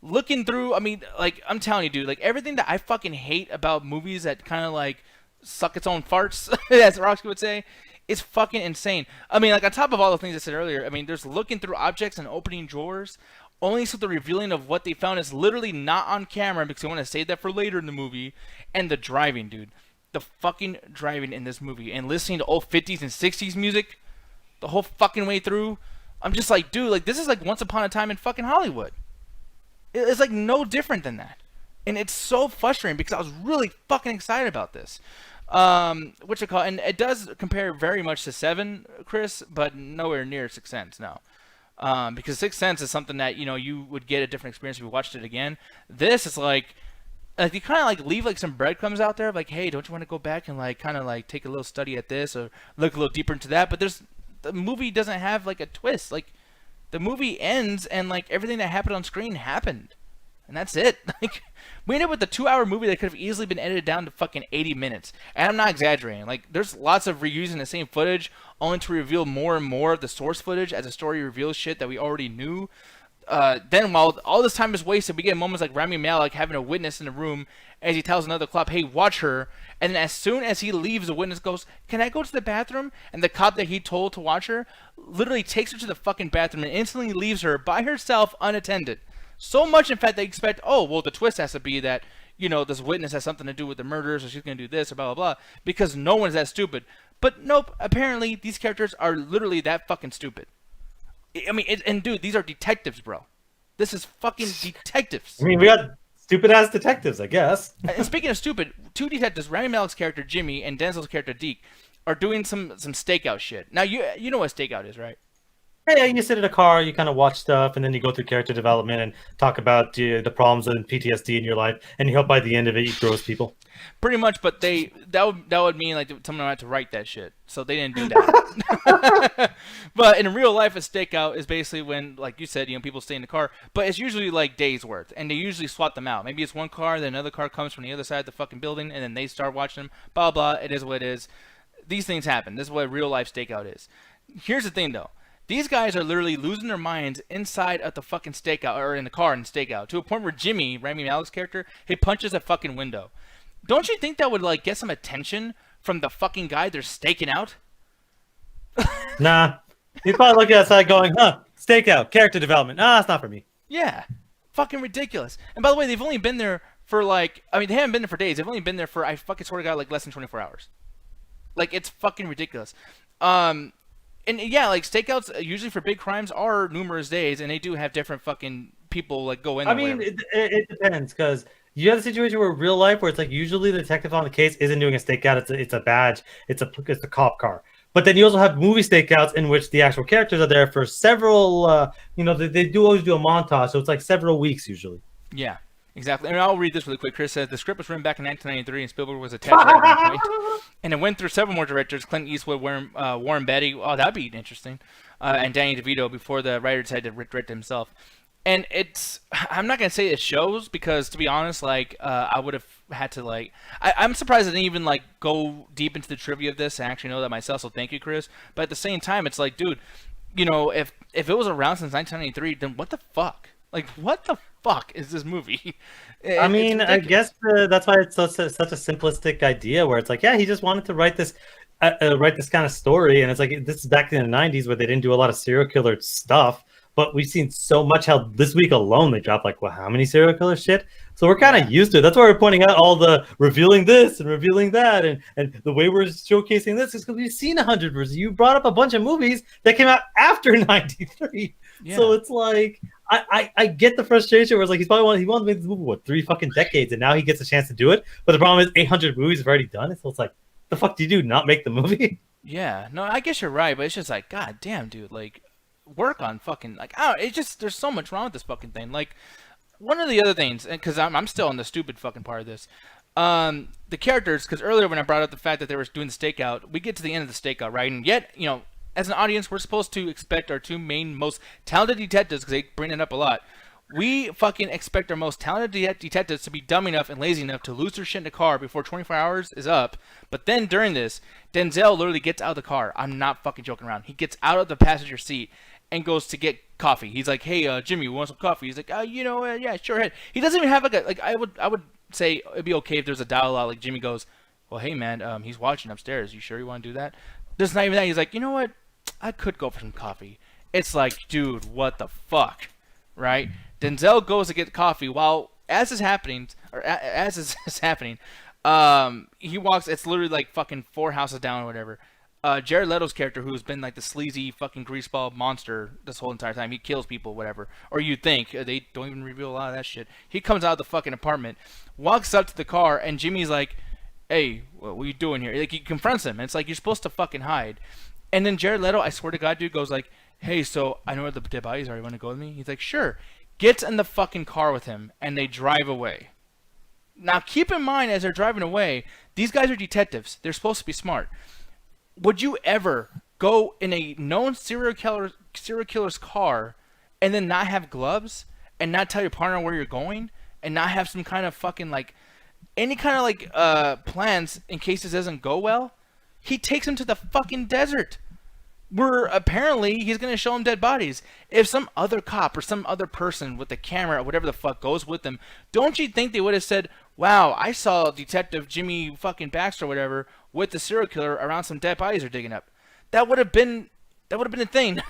Looking through, I mean, like, I'm telling you, dude, like, everything that I fucking hate about movies that kind of, like, suck its own farts, as Roxy would say, is fucking insane. I mean, like, on top of all the things I said earlier, I mean, there's looking through objects and opening drawers, only so the revealing of what they found is literally not on camera because they want to save that for later in the movie, and the driving, dude. The fucking driving in this movie, and listening to old 50s and 60s music the whole fucking way through, I'm just like, dude, like, this is like Once Upon a Time in fucking Hollywood. It's like no different than that. And it's so frustrating because I was really fucking excited about this. And it does compare very much to 7, Chris, but nowhere near Sixth Sense, no. Because Sixth Sense is something that, you know, you would get a different experience if you watched it again. This is like you kind of like leave like some breadcrumbs out there, like, hey, don't you want to go back and like kind of like take a little study at this or look a little deeper into that? But the movie doesn't have like a twist. Like, the movie ends and like everything that happened on screen happened, and that's it. Like, we ended up with a 2-hour movie that could have easily been edited down to fucking 80 minutes. And I'm not exaggerating. Like, there's lots of reusing the same footage only to reveal more and more of the source footage as the story reveals shit that we already knew. Then while all this time is wasted, we get moments like Rami Malek having a witness in the room as he tells another cop, hey, watch her. And then as soon as he leaves, the witness goes, can I go to the bathroom? And the cop that he told to watch her literally takes her to the fucking bathroom and instantly leaves her by herself unattended. So much, in fact, they expect, oh, well, the twist has to be that, you know, this witness has something to do with the murders, or she's going to do this, or blah, blah, blah, because no one's that stupid. But nope, apparently these characters are literally that fucking stupid. I mean, and dude, these are detectives, bro. This is fucking detectives. I mean, we got stupid-ass detectives, I guess. And speaking of stupid, 2 detectives, Rami Malek's character, Jimmy, and Denzel's character, Deke, are doing some stakeout shit. Now, you know what stakeout is, right? Yeah, you sit in a car, you kind of watch stuff, and then you go through character development and talk about the problems and PTSD in your life, and you hope by the end of it you grow as people. Pretty much, but that would mean like someone had to write that shit, so they didn't do that. But in real life, a stakeout is basically when, like you said, people stay in the car, but it's usually like days worth, and they usually swap them out. Maybe it's one car, then another car comes from the other side of the fucking building, and then they start watching them. Blah blah. It is what it is. These things happen. This is what a real life stakeout is. Here's the thing, though. These guys are literally losing their minds inside of the fucking stakeout, or in the car in stakeout, to a point where Jimmy, Rami Malek's character, he punches a fucking window. Don't you think that would like get some attention from the fucking guy they're staking out? Nah, he's probably looking outside going, huh, stakeout, character development. It's not for me. Yeah, fucking ridiculous. And by the way, they've only been there for like, I mean, they haven't been there for days. They've only been there for, I fucking swear to God, like less than 24 hours. Like, it's fucking ridiculous. And yeah, like stakeouts usually for big crimes are numerous days, and they do have different fucking people like go in. I mean, it depends, because you have a situation where real life where it's like usually the detective on the case isn't doing a stakeout; it's a badge, it's a cop car. But then you also have movie stakeouts in which the actual characters are there for several. They do always do a montage, so it's like several weeks usually. Yeah, exactly. And I'll read this really quick. Chris says the script was written back in 1993, and Spielberg was attached at one point. And it went through several more directors: Clint Eastwood, Warren Beatty. Oh, that'd be interesting. And Danny DeVito before the writer decided to write it himself. And I'm not gonna say it shows, because to be honest, like I would have had to like I'm surprised I didn't even like go deep into the trivia of this and actually know that myself. So thank you, Chris. But at the same time, it's like, dude, if it was around since 1993, then what the fuck? Like, what the fuck is this movie? I mean, I guess that's why it's such a simplistic idea, where it's like, yeah, he just wanted to write this kind of story, and it's like this is back in the 90s where they didn't do a lot of serial killer stuff. But we've seen so much how this week alone they dropped like, well, how many serial killer shit? So we're kind of used to it. That's why we're pointing out all the revealing this and revealing that, and the way we're showcasing this is because we've seen 100 versions. You brought up a bunch of movies that came out after 93. Yeah. So it's like I get the frustration where it's like he wanted to make this movie 3 fucking decades, and now he gets a chance to do it. But the problem is 800 movies have already done it. So it's like, the fuck do you do? Not make the movie? Yeah, no, I guess you're right, but it's just like, god damn, dude, like, work on fucking like, I don't, it's just there's so much wrong with this fucking thing. Like, one of the other things, and because I'm still on the stupid fucking part of this, the characters, because earlier when I brought up the fact that they were doing the stakeout, we get to the end of the stakeout, right? And yet, as an audience, we're supposed to expect our two main most talented detectives, because they bring it up a lot. We fucking expect our most talented detectives to be dumb enough and lazy enough to lose their shit in the car before 24 hours is up. But then during this, Denzel literally gets out of the car. I'm not fucking joking around. He gets out of the passenger seat and goes to get coffee. He's like, "Hey, Jimmy, you want some coffee?" He's like, yeah, sure, head." He doesn't even have I would say it'd be okay if there's a dialogue like Jimmy goes, "Well, hey man, he's watching upstairs. You sure you want to do that?" There's not even that. He's like, "You know what? I could go for some coffee." It's like, dude, what the fuck, right? Denzel goes to get coffee while as is happening, he walks. It's literally like fucking 4 houses down or whatever. Jared Leto's character, who's been like the sleazy fucking greaseball monster this whole entire time, he kills people, whatever. Or you think they don't even reveal a lot of that shit. He comes out of the fucking apartment, walks up to the car, and Jimmy's like, "Hey, what are you doing here?" Like, he confronts him, and it's like, you're supposed to fucking hide. And then Jared Leto, I swear to God, dude, goes like, "Hey, so I know where the dead bodies are. You want to go with me?" He's like, "Sure." Gets in the fucking car with him, and they drive away. Now, keep in mind, as they're driving away, these guys are detectives. They're supposed to be smart. Would you ever go in a known serial killer's car and then not have gloves and not tell your partner where you're going and not have some kind of fucking like any kind of like plans in case this doesn't go well? He takes him to the fucking desert, where apparently he's going to show him dead bodies. If some other cop or some other person with a camera or whatever the fuck goes with them, don't you think they would have said, "Wow, I saw Detective Jimmy fucking Baxter or whatever with the serial killer around some dead bodies they're digging up"? That would have been a thing.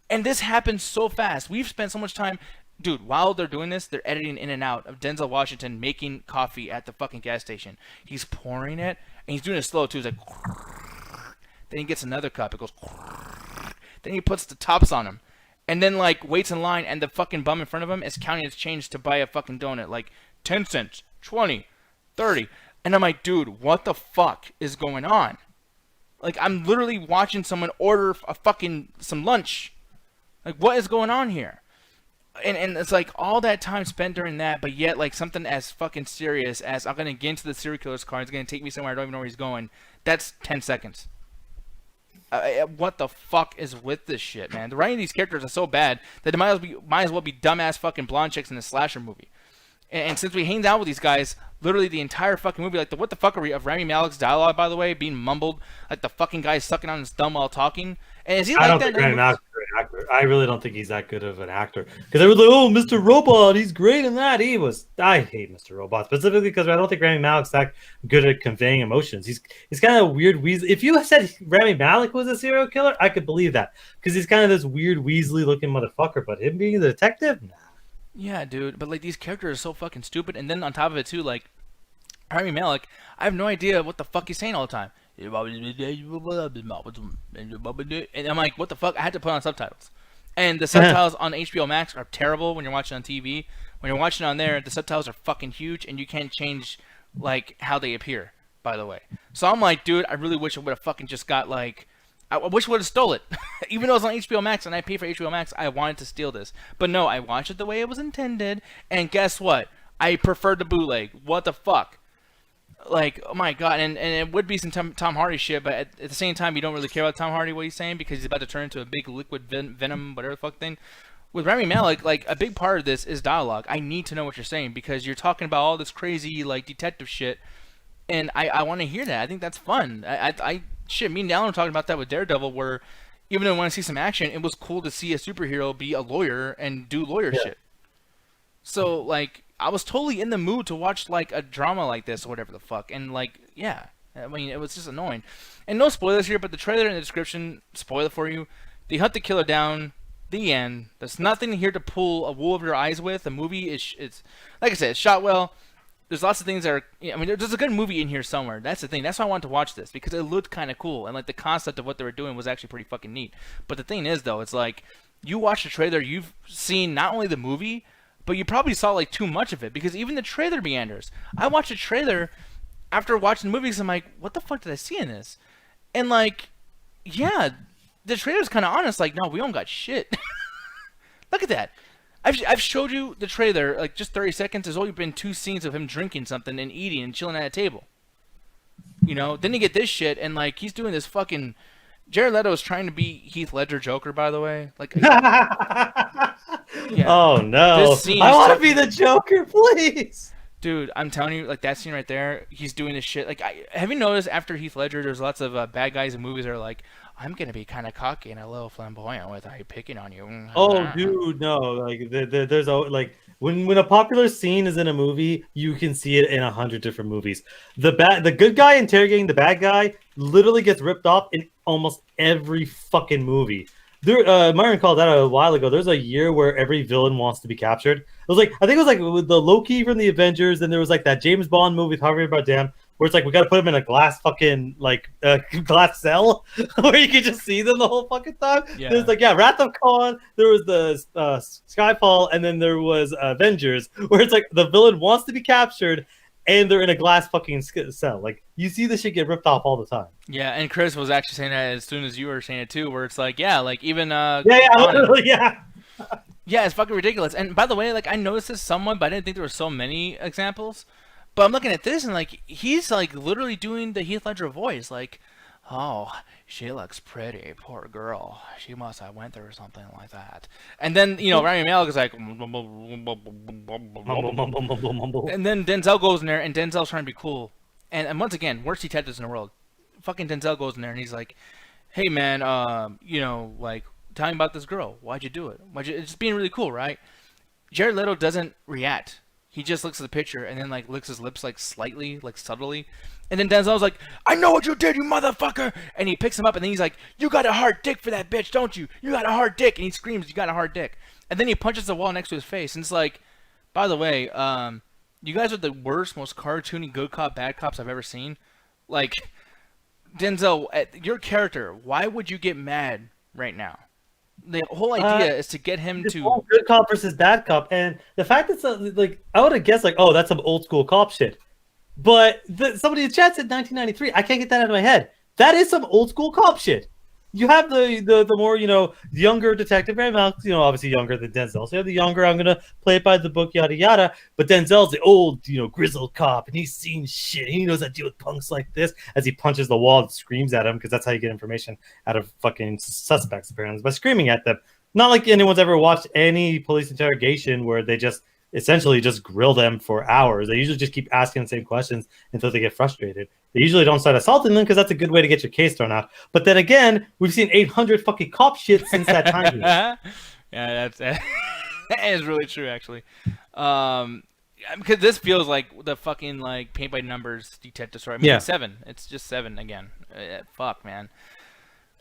And this happens so fast. We've spent so much time, dude, while they're doing this, they're editing in and out of Denzel Washington making coffee at the fucking gas station. He's pouring it, and he's doing it slow too. He's like, then he gets another cup. It goes. Then he puts the tops on him, and then like waits in line. And the fucking bum in front of him is counting his change to buy a fucking donut, like 10 cents, 20, 30. And I'm like, dude, what the fuck is going on? Like, I'm literally watching someone order some lunch. Like, what is going on here? And it's like all that time spent during that, but yet like something as fucking serious as I'm gonna get into the serial killer's car, it's gonna take me somewhere I don't even know where he's going. That's 10 seconds. What the fuck is with this shit, man? The writing of these characters are so bad that they might as well be dumbass fucking blonde chicks in a slasher movie. And since we hanged out with these guys, literally the entire fucking movie, like the what the fuck are we of Rami Malek's dialogue, by the way, being mumbled, like the fucking guy sucking on his thumb while talking. And is he like I don't that? think Rami Malek's a great actor. I really don't think he's that good of an actor. Because they were like, oh, Mr. Robot, he's great in that. I hate Mr. Robot, specifically because I don't think Rami Malek's that good at conveying emotions. He's kind of weird Weasley. If you said Rami Malek was a serial killer, I could believe that. Because he's kind of this weird Weasley-looking motherfucker. But him being the detective? Nah. Yeah, dude, but like these characters are so fucking stupid, and then on top of it too, like Rami Malek, I have no idea what the fuck he's saying all the time. And I'm like, what the fuck? I had to put on subtitles, and the subtitles on HBO Max are terrible when you're watching on TV. When you're watching on there, the subtitles are fucking huge, and you can't change like how they appear. By the way, so I'm like, dude, I really wish I would have fucking just got like. I wish I would have stole it. Even though it's on HBO Max and I pay for HBO Max, I wanted to steal this. But no, I watched it the way it was intended, and guess what? I preferred the bootleg. What the fuck? Like, oh my god, and it would be some Tom Hardy shit, but at the same time, you don't really care about Tom Hardy, what he's saying, because he's about to turn into a big liquid venom, whatever the fuck thing. With Rami Malek, like, a big part of this is dialogue. I need to know what you're saying, because you're talking about all this crazy, like, detective shit, and I want to hear that. I think that's fun. Shit, me and Alan were talking about that with Daredevil, where even though I want to see some action, it was cool to see a superhero be a lawyer and do lawyer shit. So, like, I was totally in the mood to watch, like, a drama like this or whatever the fuck. And, like, yeah. I mean, it was just annoying. And no spoilers here, but the trailer and the description, spoiler for you, they hunt the killer down, the end. There's nothing here to pull a wool over your eyes with. The movie is, it's like I said, it's shot well. There's lots of things that are, I mean, there's a good movie in here somewhere. That's the thing. That's why I wanted to watch this, because it looked kind of cool. And, like, the concept of what they were doing was actually pretty fucking neat. But the thing is, though, it's like, you watch the trailer, you've seen not only the movie, but you probably saw, like, too much of it. Because even the trailer meanders. I watched the trailer after watching the movies, I'm like, what the fuck did I see in this? And, like, yeah, the trailer's kind of honest. Like, no, we don't got shit. Look at that. I've showed you the trailer, like, just 30 seconds. There's only been 2 scenes of him drinking something and eating and chilling at a table. You know? Then you get this shit, and, like, he's doing this fucking... Jared Leto is trying to be Heath Ledger Joker, by the way. Like, yeah. Oh, no. I want to be the Joker, please. Dude, I'm telling you, like, that scene right there, he's doing this shit. Like, have you noticed after Heath Ledger, there's lots of bad guys in movies that are like, I'm going to be kind of cocky and a little flamboyant with picking on you. Oh, dude, no. Like, there's a, like, when a popular scene is in a movie, you can see it in 100 different movies. The good guy interrogating the bad guy literally gets ripped off in almost every fucking movie. Myron called that a while ago. There's a year where every villain wants to be captured. It was like, I think it was like with the Loki from the Avengers, and there was like that James Bond movie with Javier Bardem, where it's like, we got to put him in a glass fucking, like, glass cell where you can just see them the whole fucking time. Yeah. There's like, Wrath of Khan, there was the Skyfall, and then there was Avengers, where it's like the villain wants to be captured, and they're in a glass fucking cell. Like, you see this shit get ripped off all the time. Yeah, and Chris was actually saying that as soon as you were saying it too, where it's like, yeah, like even literally, yeah. Yeah, it's fucking ridiculous. And by the way, like, I noticed this somewhat, but I didn't think there were so many examples. But I'm looking at this, and like, he's like literally doing the Heath Ledger voice, like, oh, she looks pretty, poor girl. She must have went through something like that. And then, you know, Rami Malek is like, and then Denzel goes in there, and Denzel's trying to be cool. And once again, worst detectives in the world. Fucking Denzel goes in there, and he's like, hey man, you know, like, tell me about this girl. Why'd you do it? It's being really cool, right? Jared Leto doesn't react. He just looks at the picture and then, like, licks his lips, like, slightly, like, subtly. And then Denzel's like, I know what you did, you motherfucker! And he picks him up, and then he's like, you got a hard dick for that bitch, don't you? You got a hard dick! And he screams, you got a hard dick. And then he punches the wall next to his face. And it's like, by the way, you guys are the worst, most cartoony good cop, bad cops I've ever seen. Like, Denzel, your character, why would you get mad right now? The whole idea is to get him to good cop versus bad cop, and the fact that like, I would have guessed like, oh, that's some old school cop shit, but somebody in chat said 1993. I can't get that out of my head. that is some old school cop shit. You have the more younger detective, right? Malek's obviously younger than Denzel. So you have the younger, I'm gonna play it by the book, yada yada. But Denzel's the old grizzled cop, and he's seen shit. He knows how to deal with punks like this. As he punches the wall and screams at him, because that's how you get information out of fucking suspects apparently, by screaming at them. Not like anyone's ever watched any police interrogation where they just essentially just grill them for hours. They usually just keep asking the same questions until they get frustrated. They usually don't start assaulting them because that's a good way to get your case thrown out. But then again, we've seen 800 fucking cop shit since that time. Yeah, that is really true, actually. Because this feels like the fucking like paint by numbers detective story. I mean, it's 7. It's just 7 again. Fuck, man.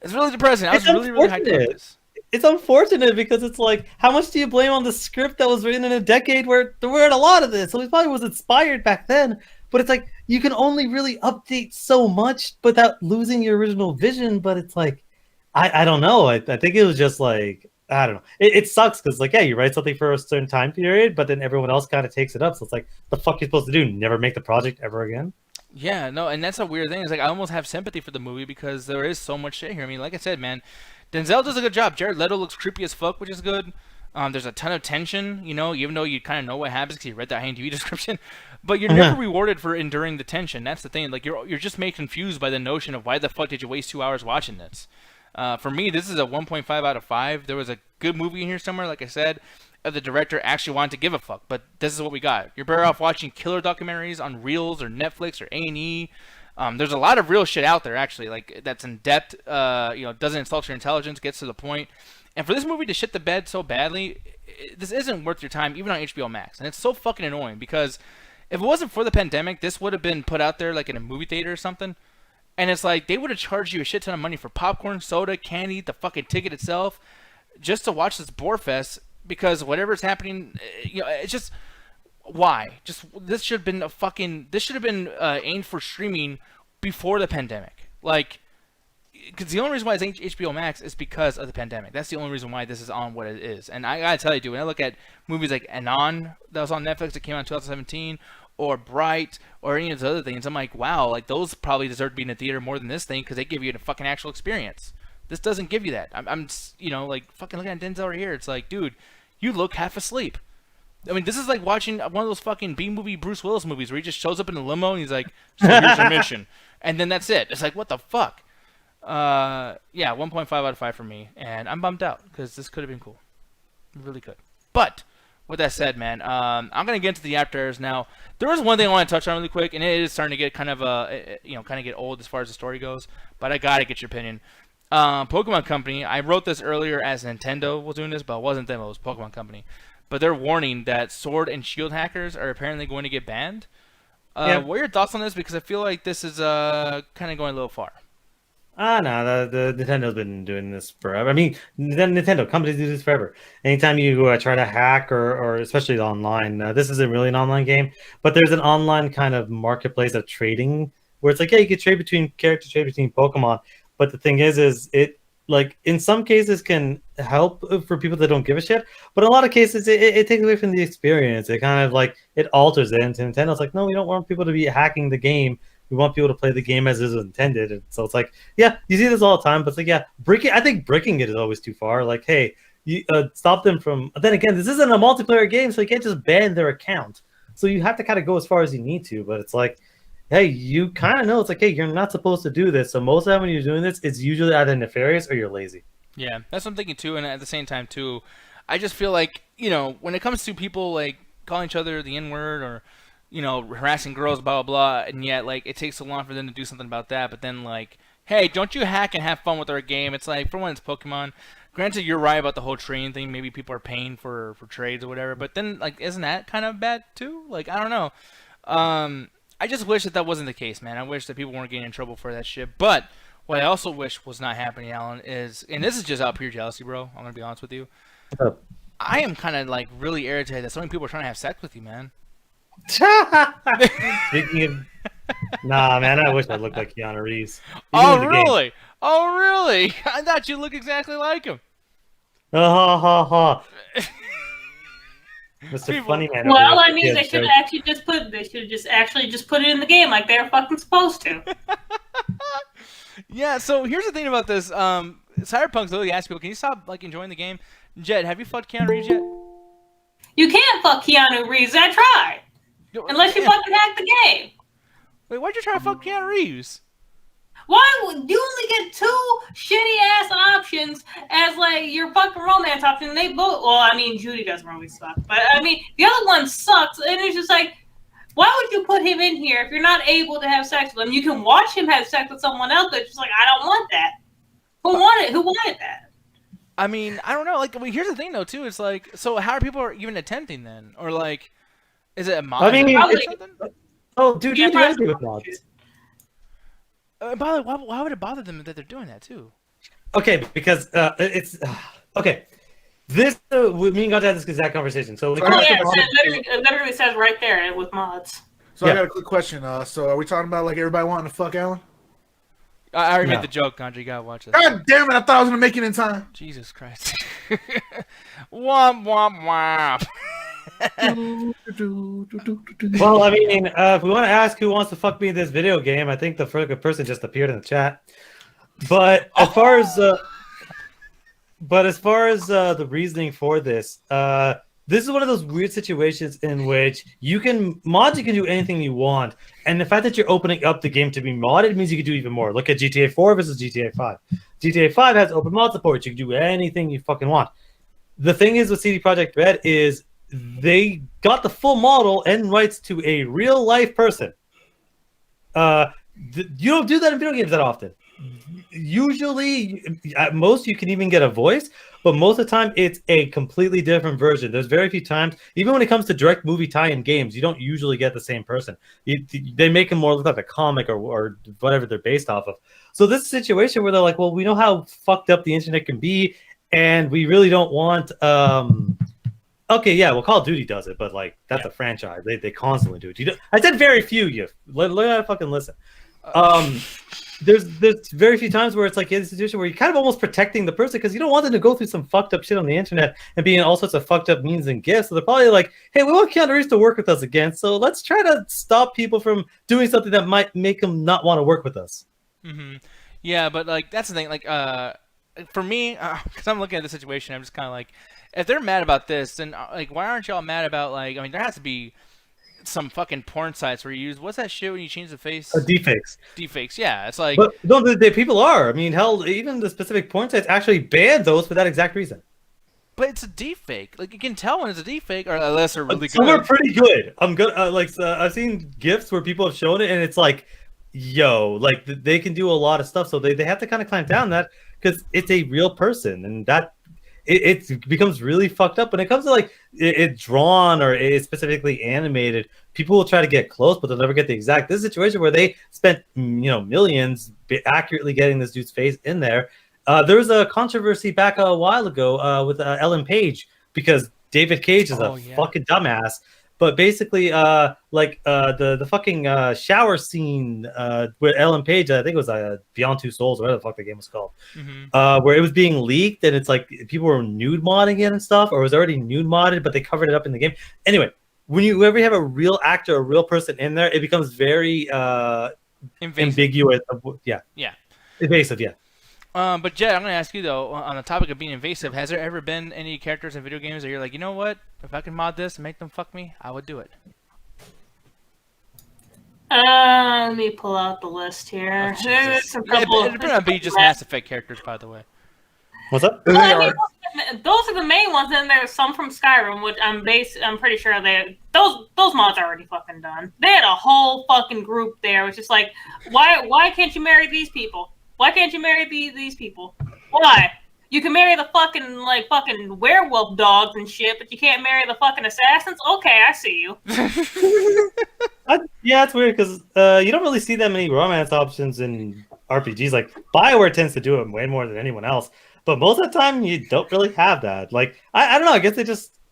It's really depressing. I was really hyped about this. It's unfortunate because it's like, how much do you blame on the script that was written in a decade where there weren't a lot of this? So it probably was inspired back then, but it's like you can only really update so much without losing your original vision. But it's like, I don't know. I think it was just like, I don't know. It sucks because like, yeah, you write something for a certain time period, but then everyone else kind of takes it up. So it's like, the fuck you supposed to do? Never make the project ever again? Yeah, no, and that's a weird thing. It's like I almost have sympathy for the movie because there is so much shit here. I mean, like I said, man, Denzel does a good job. Jared Leto looks creepy as fuck, which is good. There's a ton of tension, even though you kind of know what happens because you read that IMDb description. But you're never rewarded for enduring the tension. That's the thing. Like you're just made confused by the notion of why the fuck did you waste 2 hours watching this? For me, this is a 1.5 out of 5. There was a good movie in here somewhere, like I said, if the director actually wanted to give a fuck. But this is what we got. You're better off watching killer documentaries on Reels or Netflix or A&E. There's a lot of real shit out there, actually, like that's in depth. Doesn't insult your intelligence, gets to the point. And for this movie to shit the bed so badly, this isn't worth your time, even on HBO Max. And it's so fucking annoying because if it wasn't for the pandemic, this would have been put out there like in a movie theater or something. And it's like they would have charged you a shit ton of money for popcorn, soda, candy, the fucking ticket itself, just to watch this bore fest. Because whatever's happening, it's just why? Just this should have been aimed for streaming before the pandemic. Like, because the only reason why it's HBO Max is because of the pandemic. That's the only reason why this is on what it is. And I gotta tell you, dude, when I look at movies like Anon that was on Netflix that came out in 2017, or Bright, or any of those other things, I'm like, wow, like those probably deserve to be in the theater more than this thing because they give you a fucking actual experience. This doesn't give you that. I'm like fucking looking at Denzel right here. It's like, dude, you look half asleep. I mean, this is like watching one of those fucking B-movie Bruce Willis movies where he just shows up in a limo and he's like, so here's your mission. And then that's it. It's like, what the fuck? 1.5 out of 5 for me. And I'm bummed out because this could have been cool. It really could. But with that said, man, I'm going to get into the after hours now. There was one thing I want to touch on really quick, and it is starting to get kind of get old as far as the story goes. But I got to get your opinion. Pokemon Company, I wrote this earlier as Nintendo was doing this, but it wasn't them, it was Pokemon Company. But they're warning that Sword and Shield hackers are apparently going to get banned. What are your thoughts on this? Because I feel like this is kind of going a little far. No, the Nintendo's been doing this forever. I mean, Nintendo companies do this forever. Anytime you try to hack or especially online, this isn't really an online game, but there's an online kind of marketplace of trading where it's like, yeah, you can trade between characters, trade between Pokemon. But the thing is it like in some cases can help for people that don't give a shit, but in a lot of cases it takes away from the experience. It kind of like it alters it. And Nintendo's like, no, we don't want people to be hacking the game. We want people to play the game as it was intended. And so it's like, yeah, you see this all the time, but it's like, yeah, I think breaking it is always too far. Like, hey, you stop them from. Then again, this isn't a multiplayer game, so you can't just ban their account. So you have to kind of go as far as you need to. But it's like, hey, you kind of know it's like, hey, you're not supposed to do this. So most of the time when you're doing this, it's usually either nefarious or you're lazy. Yeah, that's what I'm thinking too. And at the same time too, I just feel like, when it comes to people like calling each other the N-word or, harassing girls, blah, blah, blah, and yet like it takes so long for them to do something about that. But then like, hey, don't you hack and have fun with our game? It's like, for one, it's Pokemon. Granted, you're right about the whole trading thing. Maybe people are paying for trades or whatever. But then like, isn't that kind of bad too? Like, I don't know. I just wish that wasn't the case, man. I wish that people weren't getting in trouble for that shit. But what I also wish was not happening, Alan, is, and this is just out pure jealousy, bro. I'm gonna be honest with you. I am kind of like really irritated that so many people are trying to have sex with you, man. Speaking of, nah, man, I wish I looked like Keanu Reeves. Oh, really? Oh, really? I thought you looked exactly like him. Ha ha ha. Mr. People, Funny Man. Well, I mean, they should actually just put it in the game like they're fucking supposed to. Yeah. So here's the thing about this. Cyberpunk's literally asking people, "Can you stop like enjoying the game?" Jet, have you fucked Keanu Reeves yet? You can't fuck Keanu Reeves. I tried. Unless you fucking hack the game. Wait, why'd you try to fuck Keanu Reeves? Why would you only get 2 shitty ass options as like your fucking romance option? They both. Well, I mean, Judy doesn't really suck, but I mean, the other one sucks, and it's just like, why would you put him in here if you're not able to have sex with him? You can watch him have sex with someone else, but it's just like, I don't want that. Who wanted that? I mean, I don't know. Like, I mean, here's the thing, though, too. It's like, so how are people even attempting then, or like, is it a mod? I mean, or something? Oh, dude, you can do anything with mods. By the way, why would it bother them that they're doing that too? Okay, because it's okay. This me and God had this exact conversation. So, it literally says right there with mods. So I got a quick question. So are we talking about like everybody wanting to fuck Alan? I already made the joke, Gandhi. You gotta watch this. God damn it! I thought I was gonna make it in time. Jesus Christ! Womp womp womp. Well, I mean, if we want to ask who wants to fuck me in this video game, I think the first person just appeared in the chat. But as far as the reasoning for this, this is one of those weird situations in which mods you can do anything you want, and the fact that you're opening up the game to be modded means you can do even more. Look at GTA 4 versus GTA 5. GTA 5 has open mod support. You can do anything you fucking want. The thing is with CD Projekt Red is they got the full model and rights to a real life person. You don't do that in video games that often. Usually, at most, you can even get a voice, but most of the time, it's a completely different version. There's very few times, even when it comes to direct movie tie-in games, you don't usually get the same person. They make them more look like a comic or whatever they're based off of. So this situation where they're like, well, we know how fucked up the internet can be, and we really don't want okay, yeah, well, Call of Duty does it, but like that's a franchise. They constantly do it. I said very few. You let me fucking listen. There's very few times where it's like in a situation where you're kind of almost protecting the person because you don't want them to go through some fucked up shit on the internet and be in all sorts of fucked up means and gifts. So they're probably like, hey, we want Keanu Reeves to work with us again, so let's try to stop people from doing something that might make them not want to work with us. Mm-hmm. Yeah, but like that's the thing. Like, for me, because I'm looking at the situation, I'm just kind of like, if they're mad about this, then like, why aren't y'all mad about like? I mean, there has to be some fucking porn sites where you use what's that shit when you change the face? Deepfakes. Deepfakes, yeah. It's like, but no, the people are. I mean, hell, even the specific porn sites actually banned those for that exact reason. But it's a deepfake. Like you can tell when it's a deepfake, or unless they're really good. Some are pretty good. I'm good. I've seen GIFs where people have shown it, and it's like, yo, like they can do a lot of stuff. So they have to kind of clamp down on that because it's a real person, and that. It becomes really fucked up when it comes to like it drawn or it's specifically animated. People will try to get close, but they'll never get the exact. This is a situation where they spent millions accurately getting this dude's face in there. There was a controversy back a while ago with Ellen Page because David Cage is fucking dumbass. But basically, the fucking shower scene with Ellen Page, I think it was Beyond Two Souls, or whatever the fuck the game was called, where it was being leaked and it's like people were nude modding it and stuff, or it was already nude modded, but they covered it up in the game. Anyway, whenever you have a real actor, a real person in there, it becomes very ambiguous. Yeah. Invasive, yeah. But Jed, I'm gonna ask you though, on the topic of being invasive, has there ever been any characters in video games that you're like, you know what? If I can mod this and make them fuck me, I would do it. Let me pull out the list here. Oh, There's a it couple. better not be just Mass Effect characters, by the way. What's up? Well, I mean, those are the main ones, and there's some from Skyrim, which I'm pretty sure those mods are already fucking done. They had a whole fucking group there, which is like, why can't you marry these people? Why can't you marry these people? Why? You can marry the fucking werewolf dogs and shit, but you can't marry the fucking assassins? Okay, I see you. Yeah, it's weird because you don't really see that many romance options in RPGs. Like, BioWare tends to do it way more than anyone else. But most of the time, you don't really have that. Like, I don't know. I guess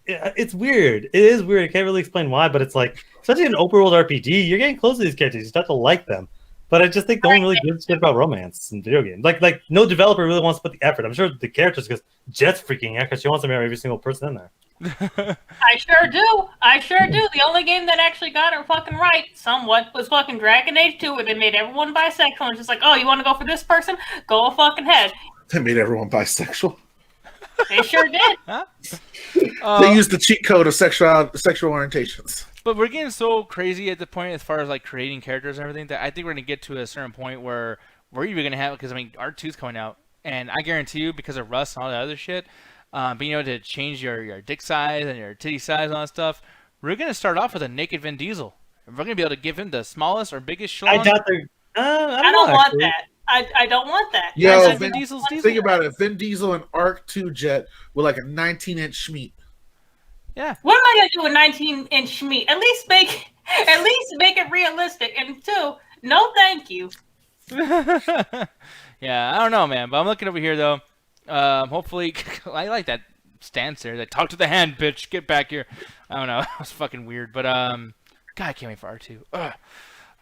it's weird. It is weird. I can't really explain why, but it's like, especially in an open world RPG, you're getting close to these characters. You start to like them. But I just think no one really gives a shit about romance in video games. Like no developer really wants to put the effort. I'm sure the characters, because Jet's freaking out because she wants to marry every single person in there. I sure do. I sure do. The only game that actually got it fucking right, somewhat, was fucking Dragon Age 2, where they made everyone bisexual and just like, oh, you want to go for this person? Go fucking head. They made everyone bisexual. They sure did. Huh? They used the cheat code of sexual orientations. But we're getting so crazy at the point as far as like creating characters and everything that I think we're gonna get to a certain point where we're even gonna have, because I mean R2's coming out, and I guarantee you because of Rust and all that other shit, being able to change your dick size and your titty size and all that stuff, we're gonna start off with a naked Vin Diesel. We're gonna be able to give him the smallest or biggest schlong. I doubt they're. I don't want that. I don't want that. Yo, Vin Diesel's think about it. Vin Diesel and Arc 2 jet with like a 19-inch schmeat. Yeah. What am I gonna do with 19-inch meat? At least make it realistic. And two, no, thank you. Yeah, I don't know, man. But I'm looking over here though. Hopefully, I like that stance there. Like, talk to the hand, bitch. Get back here. I don't know. It was fucking weird. But God, I can't wait for R2. Ugh.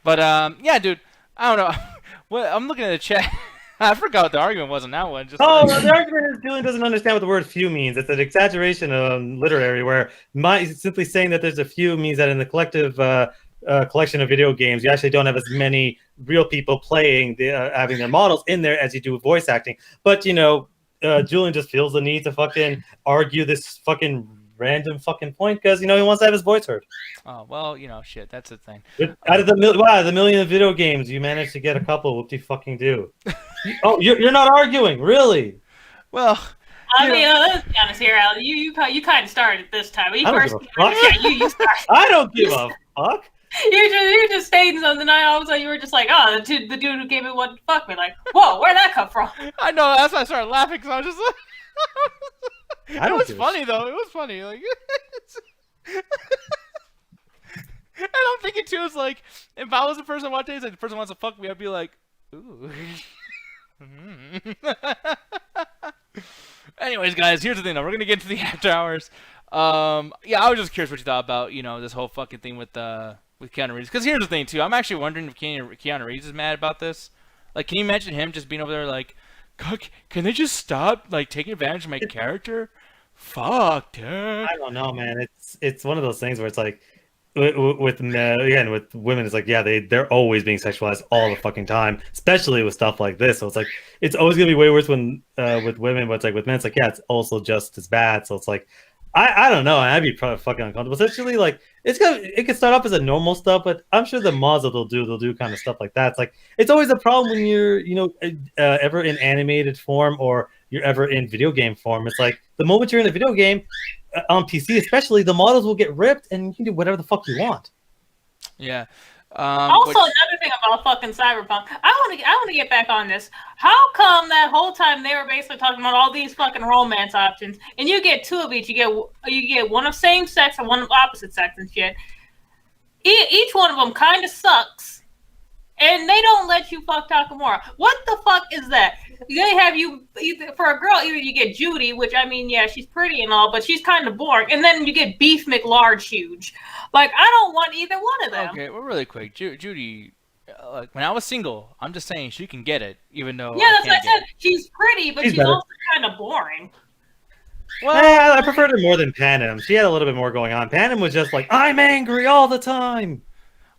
But yeah, dude. I don't know. Well, I'm looking at the chat. I forgot what the argument was on that one. Just well, the argument is Julian doesn't understand what the word few means. It's an exaggeration literary where simply saying that there's a few means that in the collective collection of video games, you actually don't have as many real people playing, having their models in there as you do with voice acting. But, you know, Julian just feels the need to fucking argue this fucking random fucking point because, you know, he wants to have his voice heard. Oh, well, you know, shit, that's the thing. Out of the million video games, you managed to get a couple. What do you fucking do? Oh, you're not arguing, really? Well, I mean, let's be honest here, Al. You kind of started this time. You I don't first, give a fuck. yeah, you started. I don't give a fuck. You're just stating something. And all of a sudden, you were just like, "Oh, the dude who gave me one fuck me." Like, whoa, where'd that come from? I know, that's why I started laughing because I was just like, I it was funny though. It was funny. Like, and I'm thinking too, it's like, if I was the person watching this and the person wants to fuck me, I'd be like, ooh. Anyways, guys, here's the thing though. We're gonna get into the after hours. Yeah, I was just curious what you thought about, you know, this whole fucking thing with Keanu Reeves. Because here's the thing too. I'm actually wondering if Keanu Reeves is mad about this. Like, can you imagine him just being over there like, can they just stop like taking advantage of my character? Fuck, dude. I don't know, man. It's one of those things where it's like with women, it's like, yeah, they're always being sexualized all the fucking time, especially with stuff like this. So it's like it's always gonna be way worse when with women, but it's like with men, it's like, yeah, it's also just as bad. So it's like I don't know. I'd be probably fucking uncomfortable. Especially like it could start off as a normal stuff, but I'm sure the mods that they'll do kind of stuff like that. It's like it's always a problem when you're ever in animated form or you're ever in video game form. It's like the moment you're in a video game on PC, especially, the models will get ripped and you can do whatever the fuck you want. Yeah. Also, another thing about fucking Cyberpunk, I want to get back on this. How come that whole time they were basically talking about all these fucking romance options, and you get two of each? You get one of same sex and one of opposite sex and shit. Each one of them kind of sucks, and they don't let you fuck Takamura. What the fuck is that? They have you for a girl. Either you get Judy, which I mean, yeah, she's pretty and all, but she's kind of boring, and then you get Beef McLarge huge. Like, I don't want either one of them. Okay, well, really quick, Judy. Like, when I was single, I'm just saying she can get it, even though that's what I said. She's pretty, but she's better. also kind of boring. Well, I preferred her more than Panem. She had a little bit more going on. Panem was just like, I'm angry all the time.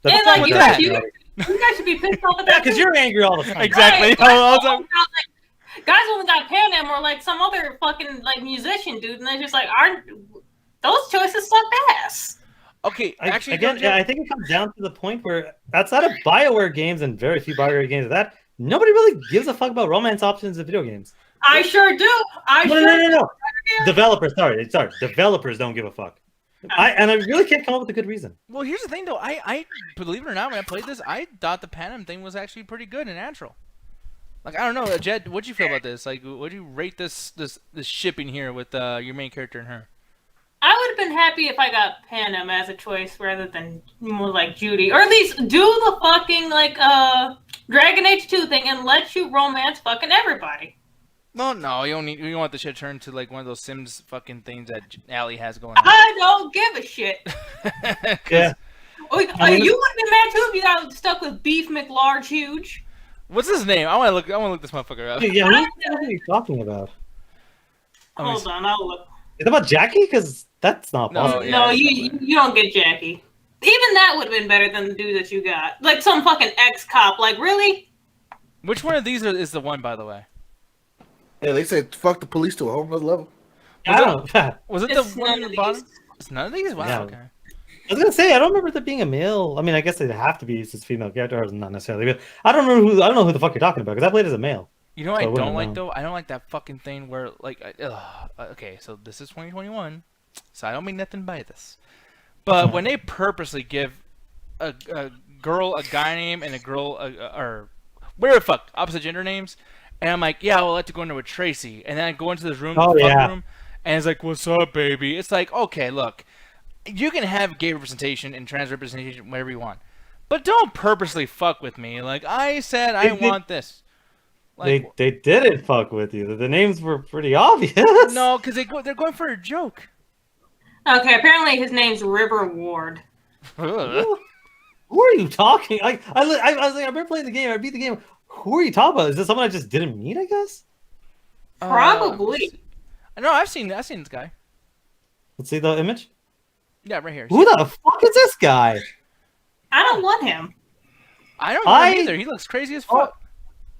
And like, you guys should be pissed off at that. Yeah, because you're angry all the time. Exactly. Right. Guys only got Panem or like some other fucking like musician dude, and they're just like, aren't those choices suck ass? Okay, actually, I think it comes down to the point where outside of BioWare games and very few BioWare games, that nobody really gives a fuck about romance options in video games. I sure do. No. Developers, sorry. Developers don't give a fuck. I really can't come up with a good reason. Well, here's the thing, though. I believe it or not, when I played this, I thought the Panem thing was actually pretty good and natural. Like, I don't know, Jed, what'd you feel about this? Like, what'd you rate this shipping here with your main character and her? I would have been happy if I got Panem as a choice rather than more like Judy, or at least do the fucking like Dragon Age 2 thing and let you romance fucking everybody. No, you don't want the shit turned to like one of those Sims fucking things that Allie has going on. I don't give a shit. Yeah. Oh, you would have been mad too if you got stuck with Beef McLarge Huge. What's his name? I want to look this motherfucker up. Yeah, what are you talking about? Hold on, I'll look. Is it about Jackie? Because that's not possible. No, you don't get Jackie. Even that would have been better than the dude that you got. Like some fucking ex-cop. Like, really? Which one of these is the one, by the way? Yeah, they say fuck the police to a whole nother level. I don't know. Was it It's the one none at the of bottom? these. It's none of these? Wow, Yeah. okay. I was gonna say I don't remember there being a male. I mean, I guess they'd have to be used as female characters, not necessarily. But I don't know who the fuck you're talking about because I played as a male. You know what So I I wouldn't don't like know. though? I don't like that fucking thing where like, okay, so this is 2021, so I don't mean nothing by this. But when they purposely give a girl a guy name and a girl or whatever the fuck opposite gender names, and I'm like, yeah, well, I'd like to go into with Tracy, and then I go into this room, Oh, the fuck yeah. room, and it's like, what's up, baby? It's like, okay, look, you can have gay representation and trans representation, whatever you want, but don't purposely fuck with me. Like I said, I want this. Like, They didn't fuck with you. The names were pretty obvious. no, because they're going for a joke. Okay, apparently his name's River Ward. Ugh. Who are you talking? I was like, I've been playing the game. I beat the game. Who are you talking about? Is this someone I just didn't meet? I guess. Probably. No, I've seen this guy. Let's see the image. Yeah, right here. Who the fuck is this guy? I don't want him. I don't know him either. He looks crazy as fuck.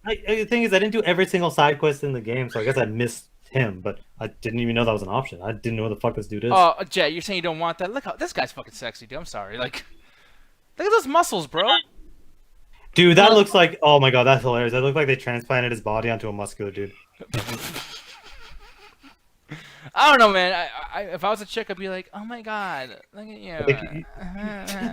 The thing is, I didn't do every single side quest in the game, so I guess I missed him. But I didn't even know that was an option. I didn't know who the fuck this dude is. Oh, Jet, you're saying you don't want that? Look how this guy's fucking sexy, dude. I'm sorry. Like, look at those muscles, bro. Dude, that looks like. Oh my god, that's hilarious. That looked like they transplanted his body onto a muscular dude. I don't know, man. If I was a chick, I'd be like, oh my god, look at you.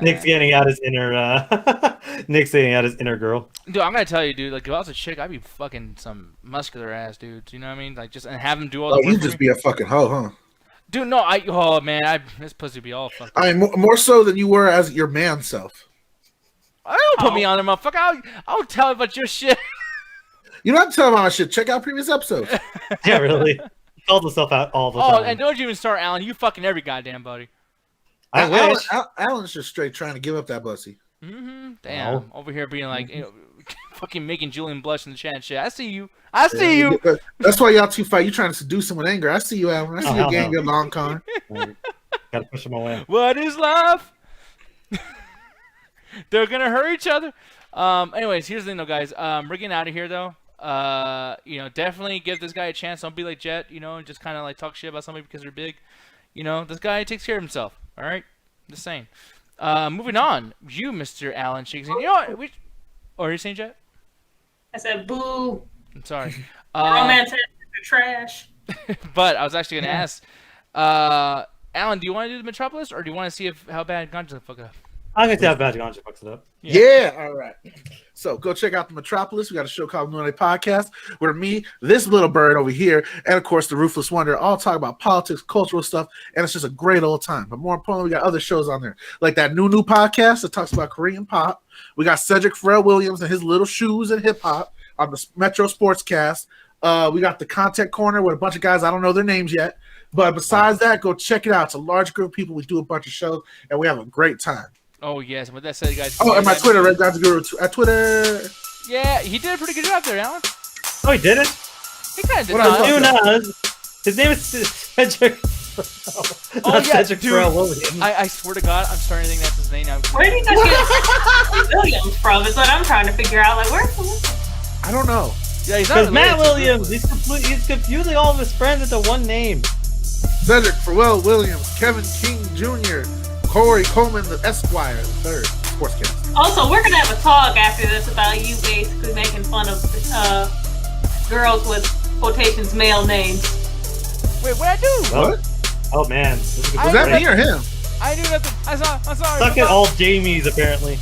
Nick's getting out his inner. Nick's getting out his inner girl. Dude, I'm gonna tell you, dude. Like, if I was a chick, I'd be fucking some muscular ass dudes. You know what I mean? Like, just and have them do all the Oh, work you for just me. be a fucking hoe, huh? Dude, no, oh man, this pussy be all fucked. I mean, more so than you were as your man self. I don't put me on there, motherfucker. I'll tell about your shit. You don't have to tell him how I should check out previous episodes. Yeah, really. He calls himself out all the Oh, time. and don't you even start, Alan. You fucking every goddamn buddy. I wish. Alan's just straight trying to give up that pussy. Mm-hmm. Damn. No. Over here being like, you know, fucking making Julian blush in the chat and shit. I see you. I see you. That's why y'all two fight. You trying to seduce him with anger. I see you, Alan. I see you hell gang no. good long con. Gotta push him away. What is love? They're gonna hurt each other. Anyways, here's the thing, though, guys. We're getting out of here, though. You know, definitely give this guy a chance. Don't be like Jet, you know, and just kind of like talk shit about somebody because they're big. You know, this guy takes care of himself. All right, just saying. Moving on, you, Mr. Alan Shakes. You know what? Are you saying Jet? I said, boo. I'm sorry. Romance is trash. But I was actually gonna ask, Alan, do you want to do the Metropolis, or do you want to see how bad Ganja fuck up? I'm gonna see how bad Ganja fucks it up. Yeah, all right. So go check out the Metropolis. We got a show called Noonday Podcast where me, this little bird over here, and of course the Ruthless Wonder all talk about politics, cultural stuff, and it's just a great old time. But more importantly, we got other shows on there, like that new podcast that talks about Korean pop. We got Cedric Pharrell Williams and his little shoes and hip hop on the Metro Sportscast. We got the Content Corner with a bunch of guys. I don't know their names yet. But besides that, go check it out. It's a large group of people. We do a bunch of shows, and we have a great time. Oh yes, and with that said, guys. Oh, and my Twitter, Red God's Guru at Twitter. Yeah, he did a pretty good job there, Alan. Oh, he didn't? He kind of did. What I Who not. knows? His name is Cedric. Oh, Not yeah, Cedric dude. Pharrell Williams. I swear to God, I'm starting to think that's his name now. Where do you guys get Williams from? Is what I'm trying to figure out. Like, where? I don't know. Yeah, he's not Because Matt related to Williams, he's confusing all of his friends into one name. Cedric Pharrell Williams, Kevin King Jr., Corey Coleman, the Esquire, the third sportscast. Also, we're gonna have a talk after this about you basically making fun of girls with quotations male names. Wait, what'd I do? What? Oh man, this is a good Was that break. me or him? I knew nothing. I'm sorry. Suck it all Jamies apparently.